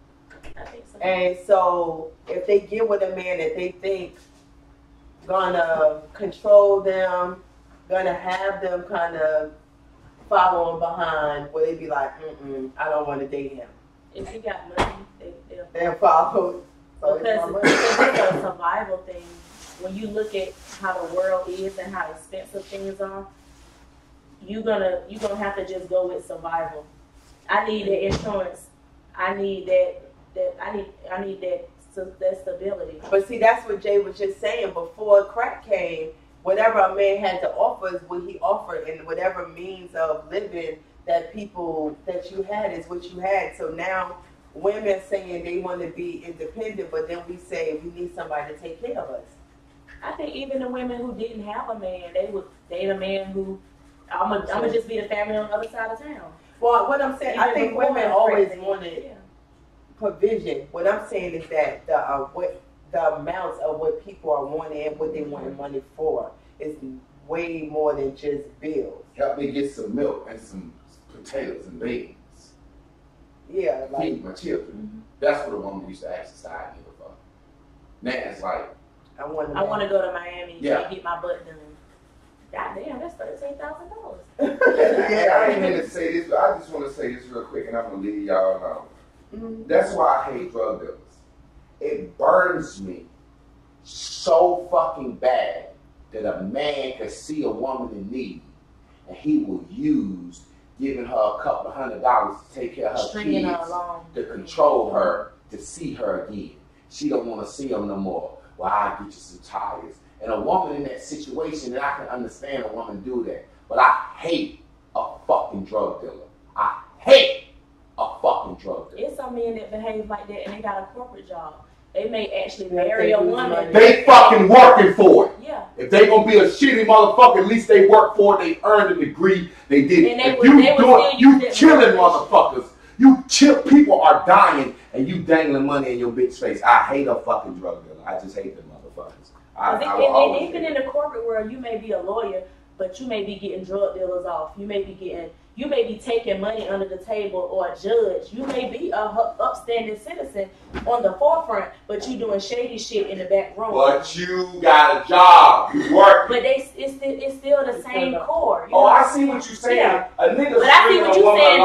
I think so. And so if they get with a man that they think gonna control them, gonna have them kind of following behind, where they be like, I don't want to date him. If he got money, they'll follow. So because it's a survival thing. When you look at how the world is and how expensive things are, you're gonna have to just go with survival. I need the insurance. I need that stability. But see, that's what Jay was just saying. Before crack came, whatever a man had to offer is what he offered, and whatever means of living that you had is what you had. So now women saying they want to be independent, but then we say we need somebody to take care of us. I think even the women who didn't have a man, they would date a man who I'm gonna just be the family on the other side of town. Well, what I'm saying, I think women always wanted provision. What I'm saying is that the amounts of what people are wanting and what they wanted money for is way more than just bills. Help me get some milk and some potatoes and beans. Yeah, like feed my children. Mm-hmm. That's what a woman used to ask society for. Now it's like I want to go to Miami and get my butt done. God damn, that's $13,000. Yeah, I ain't meant to say this, but I just want to say this real quick, and I'm gonna leave y'all alone. Mm-hmm. That's why I hate drug dealers. It burns me so fucking bad that a man could see a woman in need and he will use giving her a couple of $100 to take care of her kids, to control her, to see her again. She don't want to see them no more. Well, I'll get you some tires. And a woman in that situation, and I can understand a woman do that, but I hate a fucking drug dealer. I hate a fucking drug dealer. It's some men that behave like that and they got a corporate job. They may actually marry a woman. They fucking working for it. Yeah. If they gonna be a shitty motherfucker, at least they work for it. They earned a degree. They did it. If you killing motherfuckers. People are dying and you dangling money in your bitch face. I hate a fucking drug dealer. I just hate them motherfuckers. And even in the corporate world, you may be a lawyer, but you may be getting drug dealers off. You may be taking money under the table, or a judge. You may be a upstanding citizen on the forefront, but you doing shady shit in the back room. But you got a job. You work. But it's still the same core. I see what you're saying. Yeah. A nigga but I see what you're saying.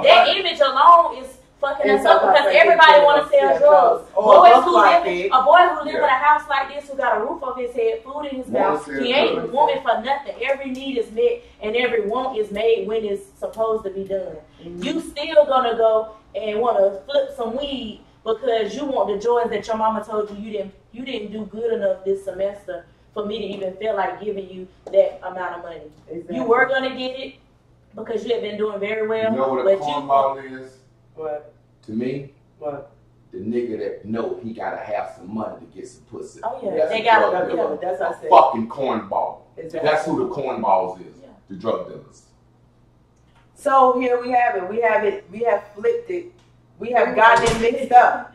That image alone is fucking us up because everybody want to sell drugs. A boy who live in a house like this, who got a roof over his head, food in his mouth, he ain't wanting for nothing. Every need is met and every want is made when it's supposed to be done. Mm-hmm. You still gonna go and want to flip some weed because you want the joys that your mama told you didn't do good enough this semester for me to even feel like giving you that amount of money. Exactly. You were gonna get it because you had been doing very well. You know what a cornball is? What? To me? What? The nigga that know he gotta have some money to get some pussy. Oh yeah, that's what I said. Fucking cornball. Exactly. That's who the cornballs is. Yeah. The drug dealers. So here we have it. We have flipped it. We have gotten it mixed up.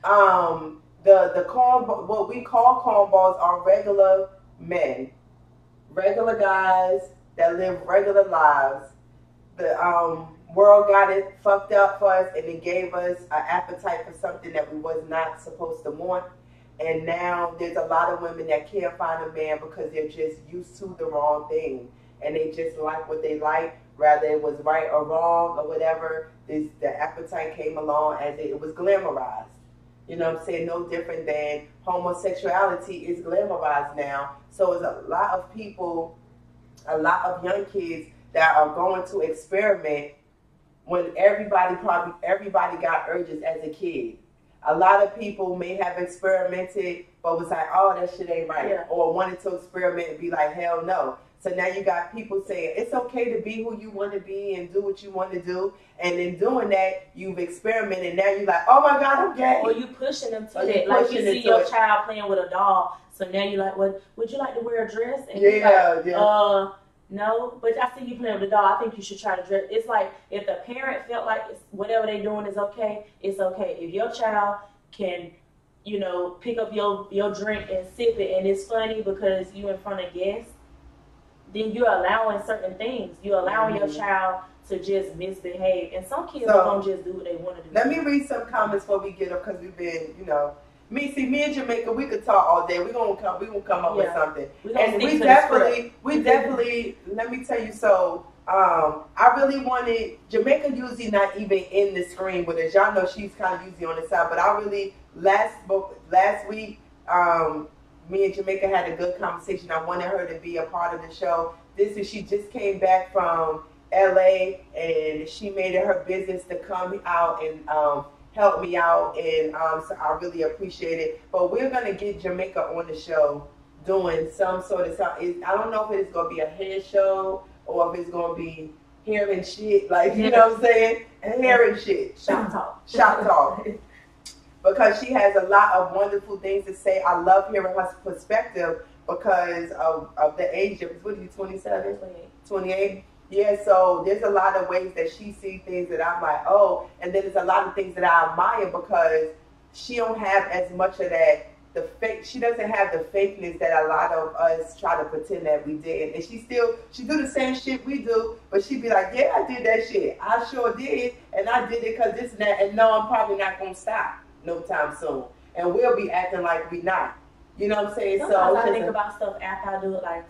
The what we call cornballs are regular men, regular guys that live regular lives. The world got it fucked up for us, and it gave us an appetite for something that we was not supposed to want. And now there's a lot of women that can't find a man because they're just used to the wrong thing, and they just like what they like, whether it was right or wrong or whatever. The appetite came along as it was glamorized. You know what I'm saying? No different than homosexuality is glamorized now. So it's a lot of people, a lot of young kids that are going to experiment when everybody got urges as a kid. A lot of people may have experimented, but was like, oh, that shit ain't right. Yeah. Or wanted to experiment and be like, hell no. So now you got people saying, it's okay to be who you want to be and do what you want to do. And in doing that, you've experimented. Now you're like, oh my God, I'm gay. Or you pushing them to that. Like you see your child playing with a doll. So now you're like, well, would you like to wear a dress? And no, but I see you playing with the doll. I think you should try to dress. It's like if the parent felt like whatever they're doing is okay, it's okay. If your child can, pick up your drink and sip it and it's funny because you in front of guests, then you're allowing certain things. You're allowing your child to just misbehave. And some kids don't just do what they want to do. Let me read some comments before we get up because we've been, me and Jamaica, we could talk all day. We're gonna come up with something. And we definitely, let me tell you, so I really wanted, Jamaica usually not even in the screen, but as y'all know, she's kind of usually on the side. But I really, last week, me and Jamaica had a good conversation. I wanted her to be a part of the show this is, she just came back from LA and she made it her business to come out and help me out, and so I really appreciate it. But we're gonna get Jamaica on the show doing some sort of something. I don't know if it's gonna be a hair show or if it's gonna be hair and shit, like, you know what I'm saying? Hair and shit. Shop talk. Shop talk. Because she has a lot of wonderful things to say. I love hearing her perspective because of the age difference. What are you, 27? 28? Yeah, so there's a lot of ways that she sees things that I'm like, oh, and then there's a lot of things that I admire because she don't have as much of that, the fake, she doesn't have the fakeness that a lot of us try to pretend that we did. And she do the same shit we do, but she be like, yeah, I did that shit. I sure did, and I did it because this and that, and no, I'm probably not going to stop no time soon. And we'll be acting like we not. You know what I'm saying? Sometimes I think about stuff after I do it, like,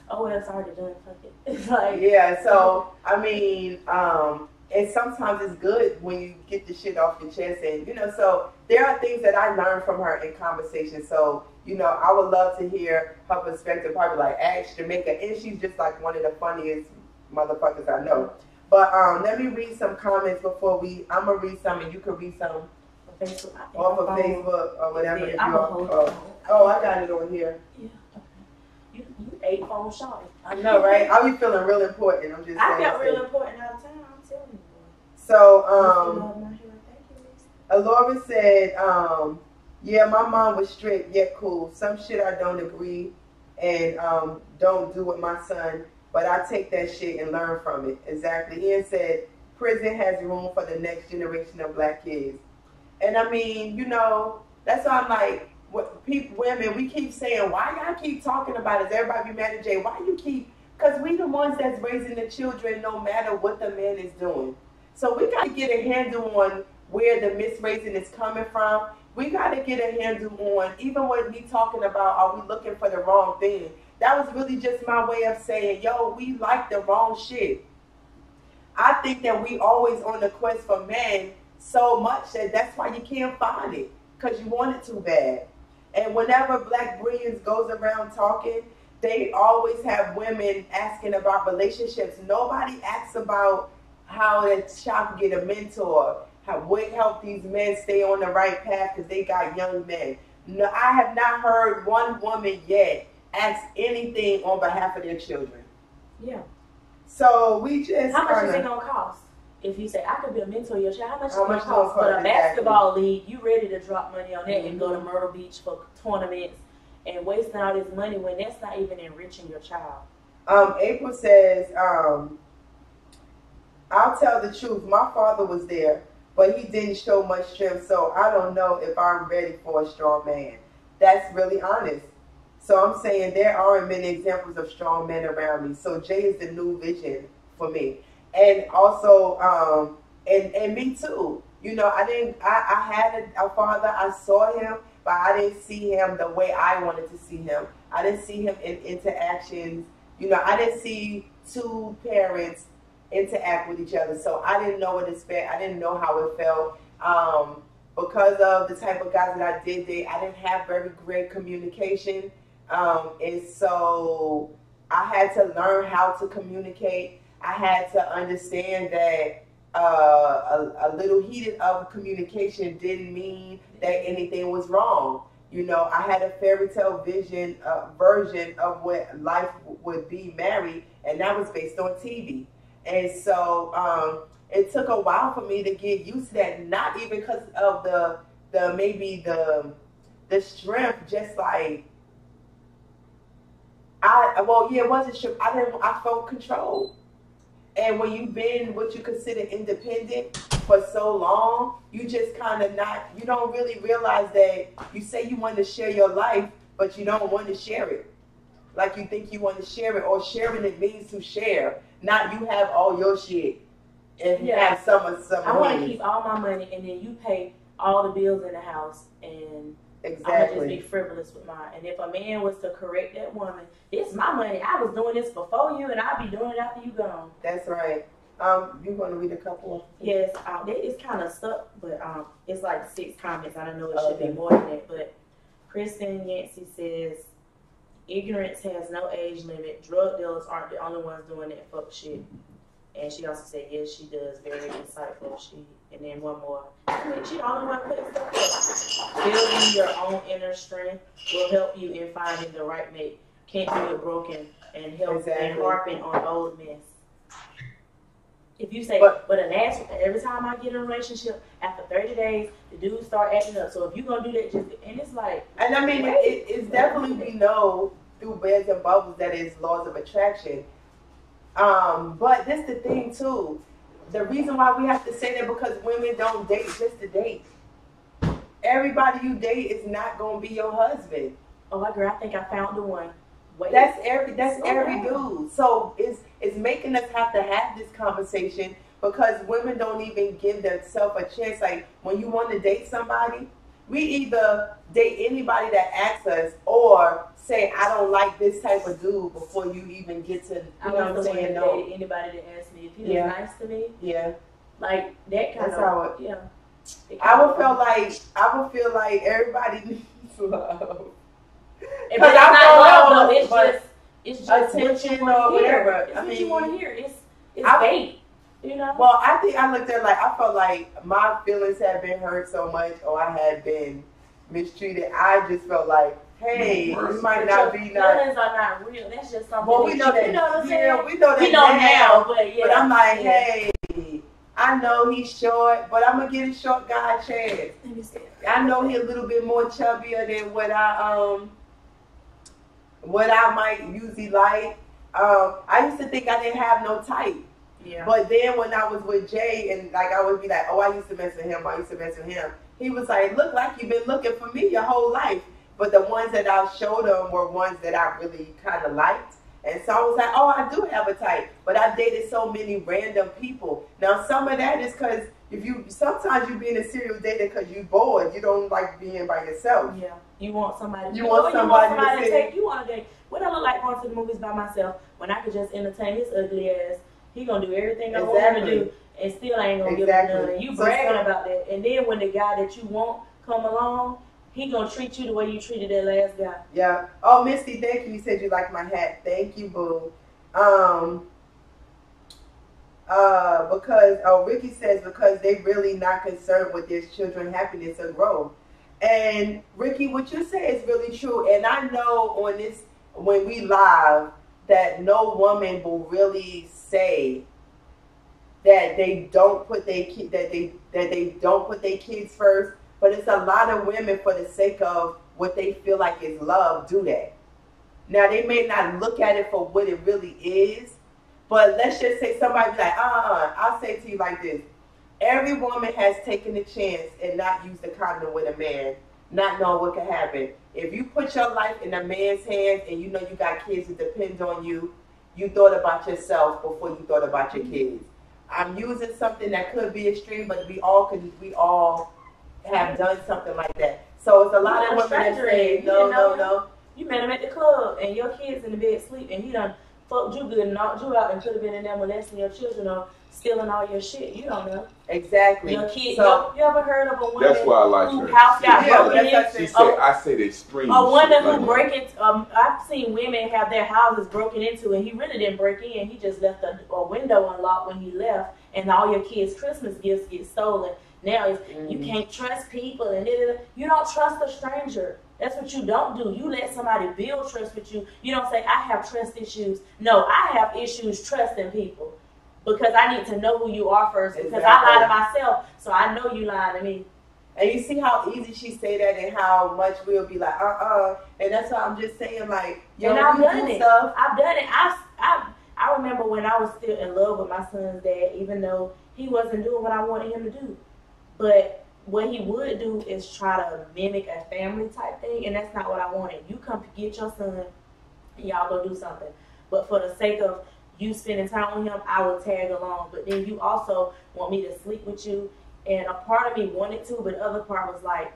oh, well, it's already done. Fuck it. It's like, yeah, so, I mean, and sometimes it's good when you get the shit off your chest. And, you know, so there are things that I learned from her in conversation. So, you know, I would love to hear her perspective, probably like Ash Jamaica. And she's just like one of the funniest motherfuckers I know. But let me read some comments before I'm going to read some and you can read some. Facebook, off of Facebook or whatever. I got it on here. Yeah. You 8 phone shot. I know, right? I be feeling real important. I'm just saying. I felt real important all the time. I'm telling you. So, Alora said, yeah, my mom was strict yet cool. Some shit I don't agree and don't do with my son, but I take that shit and learn from it. Exactly. Ian said, prison has room for the next generation of black kids. And I mean, you know, that's why I'm like, women, we keep saying, why y'all keep talking about it? Everybody be mad at Jay. Why you keep, because we the ones that's raising the children no matter what the man is doing. So we got to get a handle on where the misraising is coming from. We got to get a handle on, even when we talking about, are we looking for the wrong thing? That was really just my way of saying, yo, we like the wrong shit. I think that we always on the quest for men so much that's why you can't find it, because you want it too bad. And whenever Black Brilliance goes around talking, they always have women asking about relationships. Nobody asks about how that child can get a mentor, what help these men stay on the right path because they got young men. No, I have not heard one woman yet ask anything on behalf of their children. Yeah. So we just... How much is it going to cost? If you say, I could be a mentor to your child, how much is it going to cost? For a basketball league, you ready to drop money on that and go to Myrtle Beach for tournaments and wasting all this money when that's not even enriching your child. April says, I'll tell the truth. My father was there, but he didn't show much strength, so I don't know if I'm ready for a strong man. That's really honest. So I'm saying there aren't many examples of strong men around me. So Jay is the new vision for me. And also, and me too. You know, I had a father, I saw him, but I didn't see him the way I wanted to see him. I didn't see him in interactions. You know, I didn't see two parents interact with each other. So I didn't know what to expect. I didn't know how it felt. Because of the type of guys that I did date, I didn't have very great communication. And so I had to learn how to communicate. I had to understand that a little heated of communication didn't mean that anything was wrong. You know, I had a fairy tale version of what life would be married, and that was based on TV. And so it took a while for me to get used to that, not even because of the strength, just like it wasn't strength. I felt controlled. And when you've been what you consider independent for so long, you just kind of you don't really realize that you say you want to share your life, but you don't want to share it. Like you think you want to share it, or sharing it means to share. Not you have all your shit and have some. I want to keep all my money, and then you pay all the bills in the house, and exactly. I'm gonna just be frivolous with mine. And if a man was to correct that woman, it's my money. I was doing this before you, and I'll be doing it after you gone. That's right. You want to read a couple? Yes, it's kind of stuck, but it's like 6 comments. I don't know, it should be more than that. But Kristen Yancey says, ignorance has no age limit. Drug dealers aren't the only ones doing that fuck shit. And she also said, yes, she does. Very insightful. And then one more. I mean, she the only one putting stuff up. Building your own inner strength will help you in finding the right mate. Can't do it broken and help and harping on old mess. If you say, but every time I get in a relationship, after 30 days, the dudes start acting up. So if you're going to do that, and it's like. And I mean, it's definitely, we know through Bears and Bubbles that is laws of attraction. But this the thing too. The reason why we have to say that because women don't date just to date. Everybody you date is not gonna be your husband. Oh my girl, I think I found the one. Wait. That's every dude. So it's making us have to have this conversation because women don't even give themselves a chance. Like when you want to date somebody, we either date anybody that asks us or say, I don't like this type of dude before you even get to, you know what I'm saying? No. Anybody that asks me if he was nice to me. Yeah. Like that kind That's how yeah. I would feel like everybody needs love. But it's not love though, it's just attention or whatever. It's what you want to hear. It's bait. You know? Well, I think I looked at it like I felt like my feelings had been hurt so much or I had been mistreated. I just felt like, hey, you might not be feelings are not real. That's just something. Well, we know that. You know what I'm saying? Yeah, we know that now. But I'm like, hey, I know he's short, but I'm gonna give a short guy a chance. I know he's a little bit more chubbier than what I might usually like. I used to think I didn't have no type. Yeah. But then when I was with Jay and like I would be like, oh, I used to mess with him. He was like, look like you've been looking for me your whole life. But the ones that I showed him were ones that I really kind of liked. And so I was like, oh, I do have a type. But I dated so many random people. Now, some of that is because sometimes you being a serial dater because you're bored. You don't like being by yourself. Yeah. You want somebody to take you on a date. What I look like going to the movies by myself when I could just entertain his ugly ass. He gonna do everything I want him to do and still ain't gonna give him none. You bragging about that. And then when the guy that you want come along, he gonna treat you the way you treated that last guy. Yeah. Oh, Misty, thank you. You said you like my hat. Thank you, boo. Ricky says because they really not concerned with their children's happiness or growth. And Ricky, what you say is really true. And I know on this when we live that no woman will really say that they don't put their kids first. But it's a lot of women, for the sake of what they feel like is love, do that. Now, they may not look at it for what it really is, but let's just say somebody be like, I'll say to you like this. Every woman has taken a chance and not used the condom with a man, not knowing what could happen. If you put your life in a man's hands and you know you got kids that depend on you, you thought about yourself before you thought about your kids. I'm using something that could be extreme, but we all have done something like that. So it's a lot of women that say, no. You met him at the club and your kids in the bed sleep and he done fucked you good and knocked you out and could have been in there molesting your children or stealing all your shit. You don't know. Exactly. Your kids. So, you ever heard of a woman that's why I like whose her. house got broken in? She said, I say the extreme. A woman who break into, I've seen women have their houses broken into and he really didn't break in. He just left a window unlocked when he left and all your kids' Christmas gifts get stolen. Now you can't trust people and you don't trust a stranger. That's what you don't do. You let somebody build trust with you. You don't say, I have trust issues. No, I have issues trusting people because I need to know who you are first because I lie to myself, so I know you lie to me. And you see how easy she say that and how much we'll be like, And that's why I'm just saying, like, I've done it. I've done it. I remember when I was still in love with my son's dad, even though he wasn't doing what I wanted him to do. But what he would do is try to mimic a family type thing, and that's not what I wanted. You come to get your son, and y'all go do something. But for the sake of you spending time with him, I will tag along. But then you also want me to sleep with you, and a part of me wanted to, but the other part was like,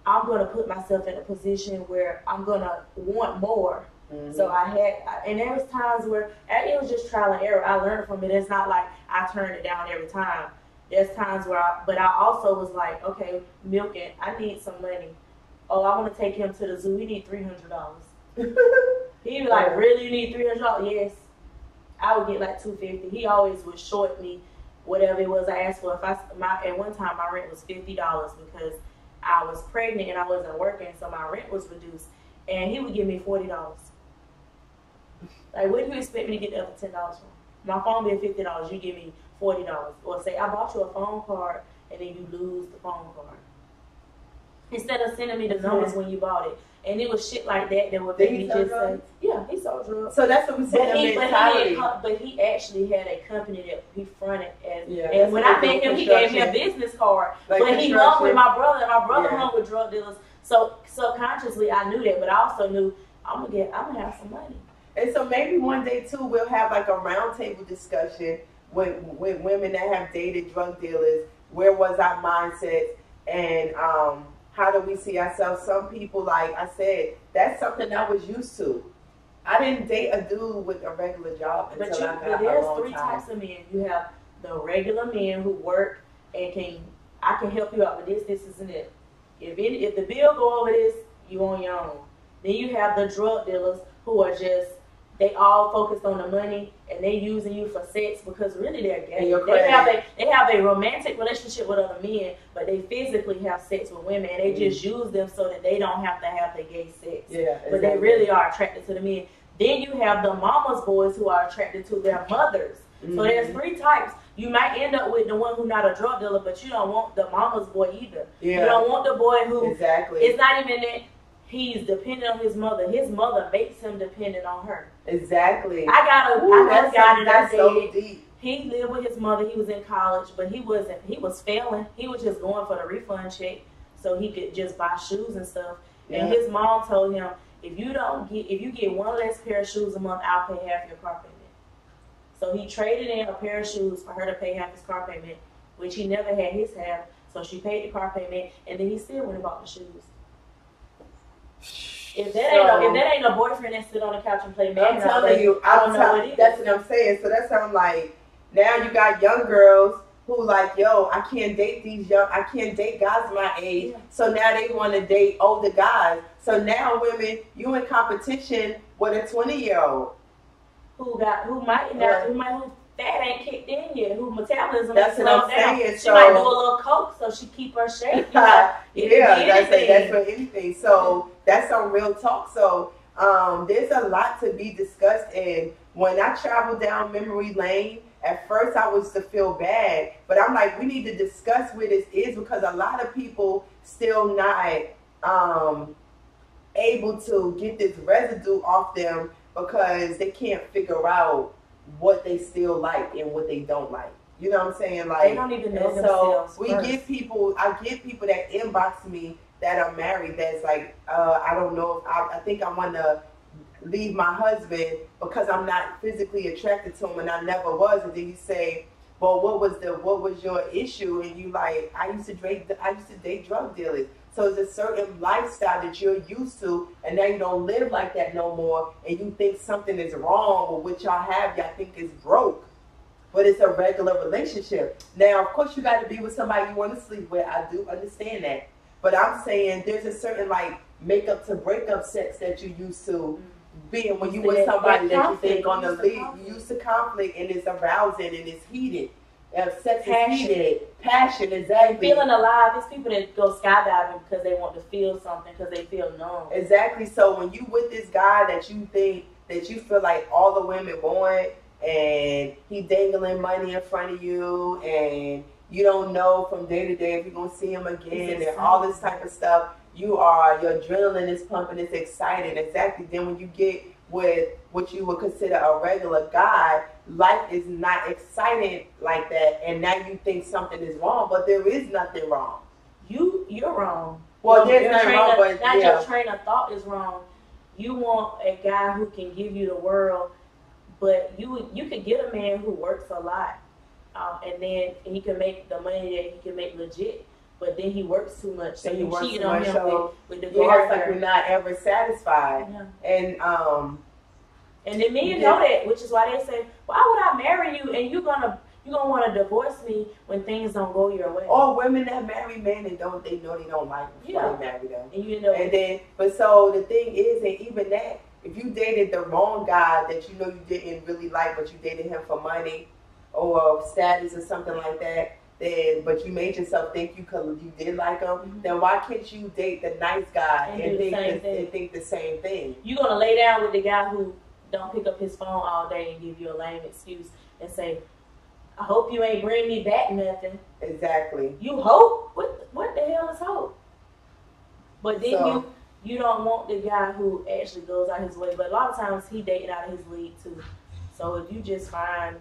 I'm going to put myself in a position where I'm going to want more. Mm-hmm. So and there was times where it was just trial and error. I learned from it. It's not like I turned it down every time. There's times where but I also was like, okay, Milton, I need some money. Oh, I want to take him to the zoo. We need $300. He was like, really, you need $300? Yes. I would get like $250. He always would short me whatever it was I asked for. At one time my rent was $50 because I was pregnant and I wasn't working, so my rent was reduced. And he would give me $40. Like, what do you expect me to get the other $10 from? My phone bill $50. You give me $40. Or say I bought you a phone card and then you lose the phone card. Instead of sending me the numbers when you bought it. And it was shit like that would make me just say, yeah, he sold drugs. So that's what we said. But he actually had a company that he fronted as. Yeah, and when I met him, he gave me a business card. Like, but he hung with my brother, and my brother hung with drug dealers. So subconsciously, I knew that, but I also knew I'm gonna have some money. And so maybe one day too, we'll have like a roundtable discussion with women that have dated drug dealers. Where was our mindset, and how do we see ourselves? Some people, like I said, that's something I was used to. I didn't date a dude with a regular job until I got a long time. But there's three types of men. You have the regular men who work and I can help you out with this, and it. If the bill go over this, you on your own. Then you have the drug dealers who are just, they all focused on the money and they using you for sex because really they're gay. They have a romantic relationship with other men, but they physically have sex with women and they just use them so that they don't have to have the gay sex. Yeah, exactly. But they really are attracted to the men. Then you have the mama's boys who are attracted to their mothers. Mm-hmm. So there's three types. You might end up with the one who's not a drug dealer, but you don't want the mama's boy either. Yeah. You don't want the boy who it's not even that he's dependent on his mother. His mother makes him dependent on her. Exactly. I got a guy that I dated. So he lived with his mother. He was in college, but he was failing. He was just going for the refund check so he could just buy shoes and stuff. Yeah. And his mom told him, if you get one less pair of shoes a month, I'll pay half your car payment. So he traded in a pair of shoes for her to pay half his car payment, which he never had his half. So she paid the car payment, and then he still went and bought the shoes. If that ain't a boyfriend that sit on the couch and play man, I'm telling you, I don't know what it is. That's what I'm saying. So that sounds like now you got young girls who like, yo, I can't date guys my age. Yeah. So now they want to date older guys. So now women, you in competition with a 20-year-old. Who fat ain't kicked in yet, who metabolism is slowed down. She might do a little coke so she keep her shape. That's for anything. So that's some real talk. So there's a lot to be discussed. And when I traveled down memory lane, at first I was to feel bad, but I'm like, we need to discuss where this is because a lot of people still not able to get this residue off them because they can't figure out what they still like and what they don't like. You know what I'm saying? Like, they don't even know themselves. So I get people that inbox me that are married that's like, I don't know if I think I want to leave my husband because I'm not physically attracted to him and I never was. And then you say, well, what was your issue? And you like, I used to date drug dealers. So it's a certain lifestyle that you're used to, and now you don't live like that no more, and you think something is wrong with what y'all have, y'all think is broke. But it's a regular relationship. Now, of course, you got to be with somebody you want to sleep with. I do understand that. But I'm saying there's a certain, like, makeup to breakup sex that you used to being when you with somebody that you think on the lead. You used to conflict, and it's arousing, and it's heated. Sex is heated. Passion, exactly. And feeling alive. There's people that go skydiving because they want to feel something, because they feel numb. Exactly. So when you with this guy that you think, that you feel like all the women want, and he dangling money in front of you, and you don't know from day to day if you're going to see him again, and all this type of stuff, your adrenaline is pumping, it's exciting. Exactly. Then when you get with what you would consider a regular guy, life is not exciting like that, and now you think something is wrong, but there is nothing wrong. You're wrong. Well, there's nothing wrong, but your train of thought is wrong. You want a guy who can give you the world, but you could get a man who works a lot, and then he can make the money that he can make legit. But then he works too much, so you cheating on him with the girl. It's like you're not ever satisfied. Yeah. And the men know that, which is why they say, "Why would I marry you? And you're gonna want to divorce me when things don't go your way." Or women that marry men and they know they don't like before they marry them. And but so the thing is, and even that, if you dated the wrong guy that you know you didn't really like, but you dated him for money or status or something like that, then but you made yourself think you did like him, then why can't you date the nice guy and think the same thing? You're gonna lay down with the guy who don't pick up his phone all day and give you a lame excuse and say, I hope you ain't bring me back nothing. Exactly. You hope? What the hell is hope? But then you don't want the guy who actually goes out his way. But a lot of times he dating out of his league too. So if you just find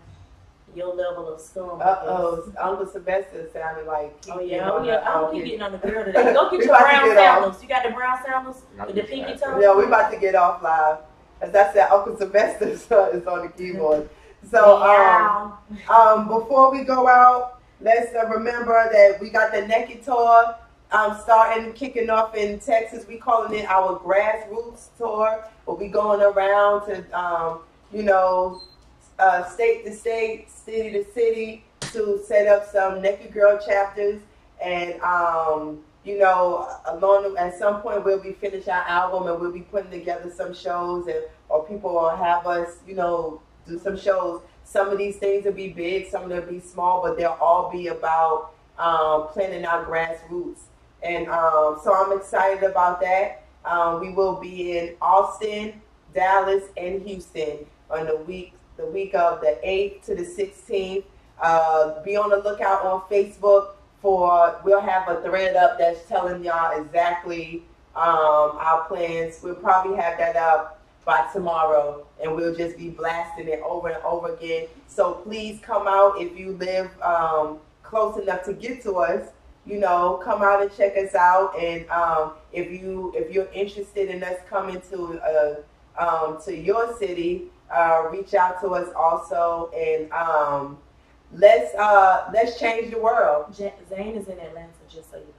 your level of scum. Uncle Sylvester sounded like. I don't keep getting on the girl today. Go get your brown sandals. You got the brown sandals with the pinky toe? Yeah, we about to get off live. As I said, Uncle Sylvester is on the keyboard. So before we go out, let's remember that we got the Naked Tour kicking off in Texas. We calling it our Grassroots Tour. We'll be going around to state to state, city to city to set up some Naked Girl chapters. And at some point we'll be finishing our album and we'll be putting together some shows or people will have us, do some shows. Some of these things will be big, some of them will be small, but they'll all be about planting our grassroots. And so I'm excited about that. We will be in Austin, Dallas, and Houston on the week of the 8th to the 16th. Be on the lookout on Facebook we'll have a thread up that's telling y'all exactly our plans. We'll probably have that up by tomorrow, and we'll just be blasting it over and over again. So please come out if you live close enough to get to us. Come out and check us out. And if you're interested in us coming to your city, reach out to us also. And let's change the world. Zane is in Atlanta, just so you know.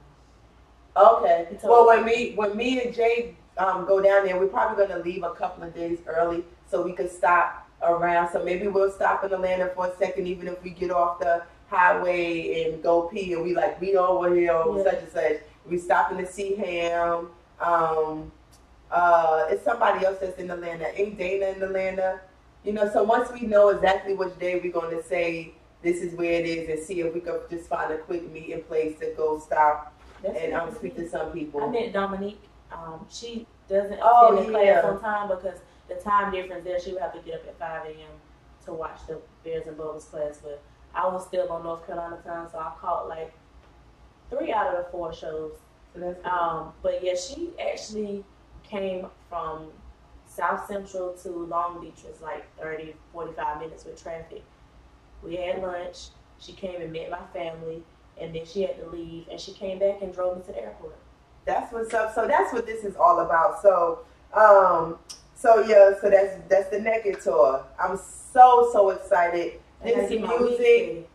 Okay. Well, when me and Jay go down there, we're probably going to leave a couple of days early so we could stop around. So maybe we'll stop in Atlanta for a second, even if we get off the highway and go pee and we over here or such and such. We stopping to see him. It's somebody else that's in Atlanta. Ain't Dana in Atlanta? So once we know exactly which day we're going to say this is where it is and see if we could just find a quick meeting place to go stop and speak to some people. I met Dominique. She doesn't attend the class on time because the time difference there, she would have to get up at 5 a.m. to watch the Bears and Bubbles class. But I was still on North Carolina time, so I caught 3 out of the 4 shows. So that's cool. But yeah, she actually came from South Central to Long Beach. It was 30, 45 minutes with traffic. We had lunch. She came and met my family, and then she had to leave, and she came back and drove me to the airport. That's what's up. So that's what this is all about. So that's the Naked Tour. I'm so excited. This music,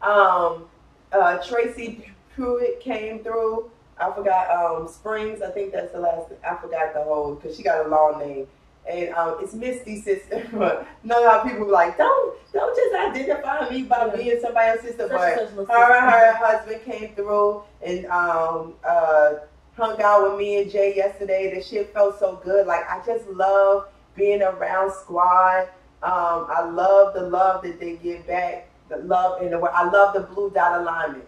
Tracy Pruitt came through. I forgot Springs. I think that's the last. I forgot the whole because she got a long name. And it's Misty's sister. None of our people were like, don't just identify me by being somebody else's sister. But her husband came through and hung out with me and Jay yesterday. The shit felt so good. I just love being around Squad. I love the love that they give back. The love and I love the blue dot alignment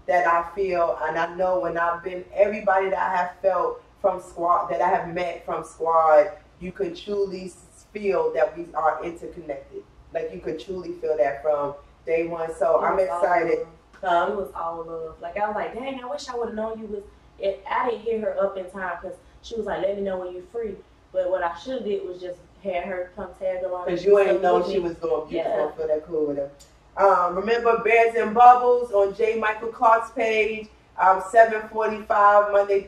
that I feel, and I know when I've been everybody that I have felt from Squad, that I have met from Squad, you could truly feel that we are interconnected. You could truly feel that from day one. So I'm excited. It was all love. I was like, dang, I wish I would have known you was. I didn't hear her up in time because she was like, let me know when you're free. But what I should have did was just had her come tag along. Because you ain't know she was going to feel that cool with her. Remember Bears and Bubbles on J. Michael Clark's page. 7:45 Monday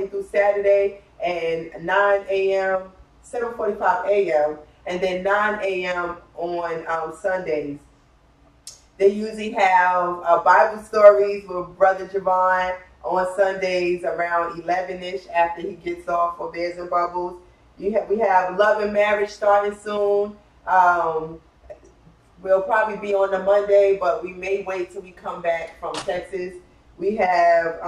through Saturday, and 9 a.m. 7:45 a.m. and then 9 a.m. on Sundays. They usually have Bible stories with Brother Javon on Sundays around 11ish after he gets off for Bears and Bubbles. We have Love and Marriage starting soon. We'll probably be on the Monday, but we may wait till we come back from Texas. We have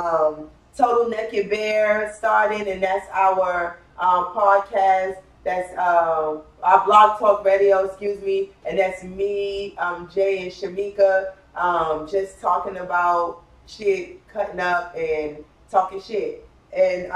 Total Naked Bear starting, and that's our podcast That's our Blog Talk Radio, excuse me. And that's me, Jay and Shamika, just talking about shit, cutting up and talking shit. And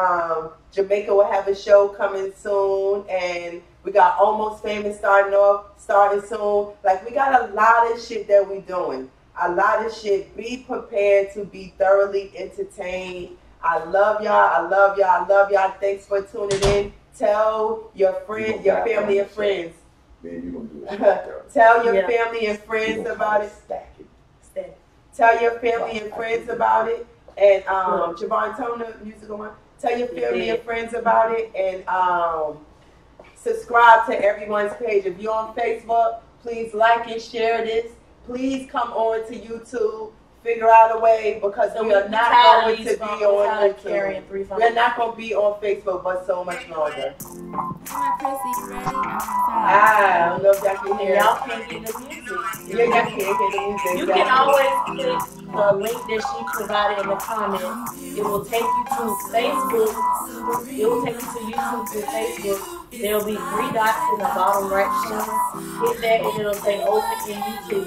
Jamaica will have a show coming soon, and we got Almost Famous starting soon. Like, we got a lot of shit that we doing. A lot of shit. Be prepared to be thoroughly entertained. I love y'all. I love y'all. I love y'all. Thanks for tuning in. Tell your friends, your family and friends. Man, you gonna do it. Tell your family and friends about it. Tell your family and friends about it. And Javon, turn the music on. Tell your family and friends about it. And subscribe to everyone's page. If you're on Facebook, please like and share this. Please come on to YouTube. Figure out a way, because we are not going to be on YouTube. We're not going to be on Facebook but so much longer. I don't know if y'all can hear. Y'all can't get the music. Yeah, y'all can't hear the music. You can always click the link that she provided in the comments. It will take you to Facebook. It will take you to YouTube through Facebook. There'll be 3 dots in the bottom right corner. Hit that and it'll say open in YouTube.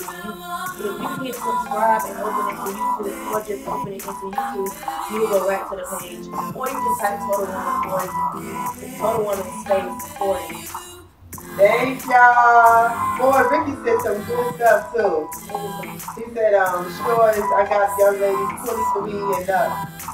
If you hit subscribe and open it to YouTube, or just open it into YouTube, you will go right to the page. Or you can type Total Woman space 40. Thanks, y'all. Boy, Ricky said some good stuff too. He said, sure, I got young ladies 23 and up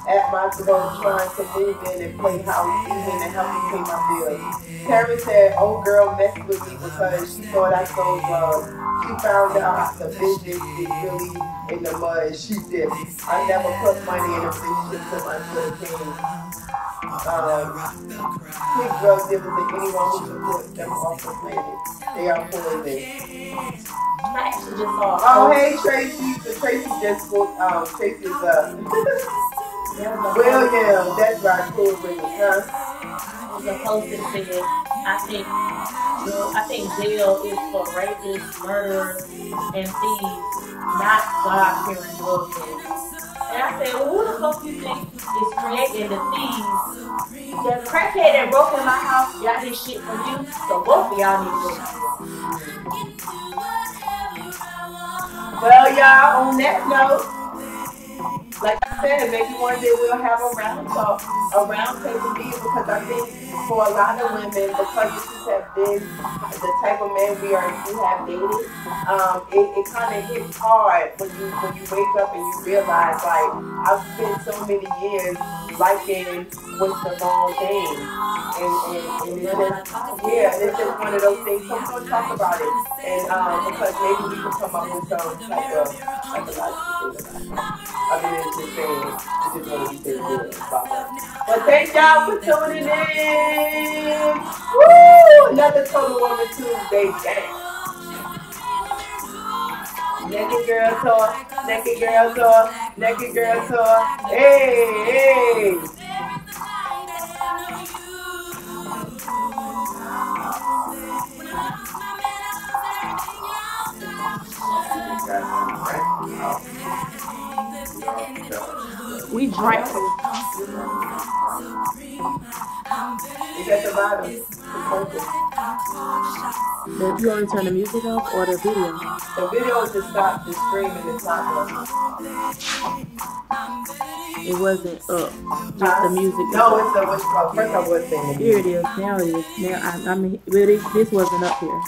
at my throat trying to move in and play house, even and help me pay my bills. Terry said, old girl messed with me because she thought I sold love. She found out the business is really in the mud. She did. I never put money in a relationship till my 13. Quick drug dealers and anyone who supports them off the planet. They are poison. I actually just saw. Oh, hey Tracy. So Tracy just spoke. Tracy's William. That's right. Cool William. The post that said, I think jail is for rapists, murderers, and thieves, not God-fearing drug dealers. And I said, well, who the fuck you think is creating the thieves? The crackhead that broke in my house got his shit from you, so both of y'all need to go to jail. Well, y'all, on that note, like I said, maybe one day we'll have a round table meeting, because I think for a lot of women, because this has been the type of men we have dated, it kind of hits hard when you wake up and you realize, like, I've spent so many years liking what's the wrong thing, and it's just one of those things. So we'll talk about it, and because maybe we can come up with some type of psychological thing about it. I mean, it's just saying, it's just one of these things good about that. But thank y'all for tuning in. Woo! Another Total Woman Tuesday. Naked girl talk, naked girl talk, naked girl talk. Hey, hey. We drank. It's at the bottom. You want to turn the music off or the video? The video is to stop the stream and the top. It wasn't up. Just the music. No, it's the what's called. First I was saying. Here it is. Now it is. Now I mean, this wasn't up here.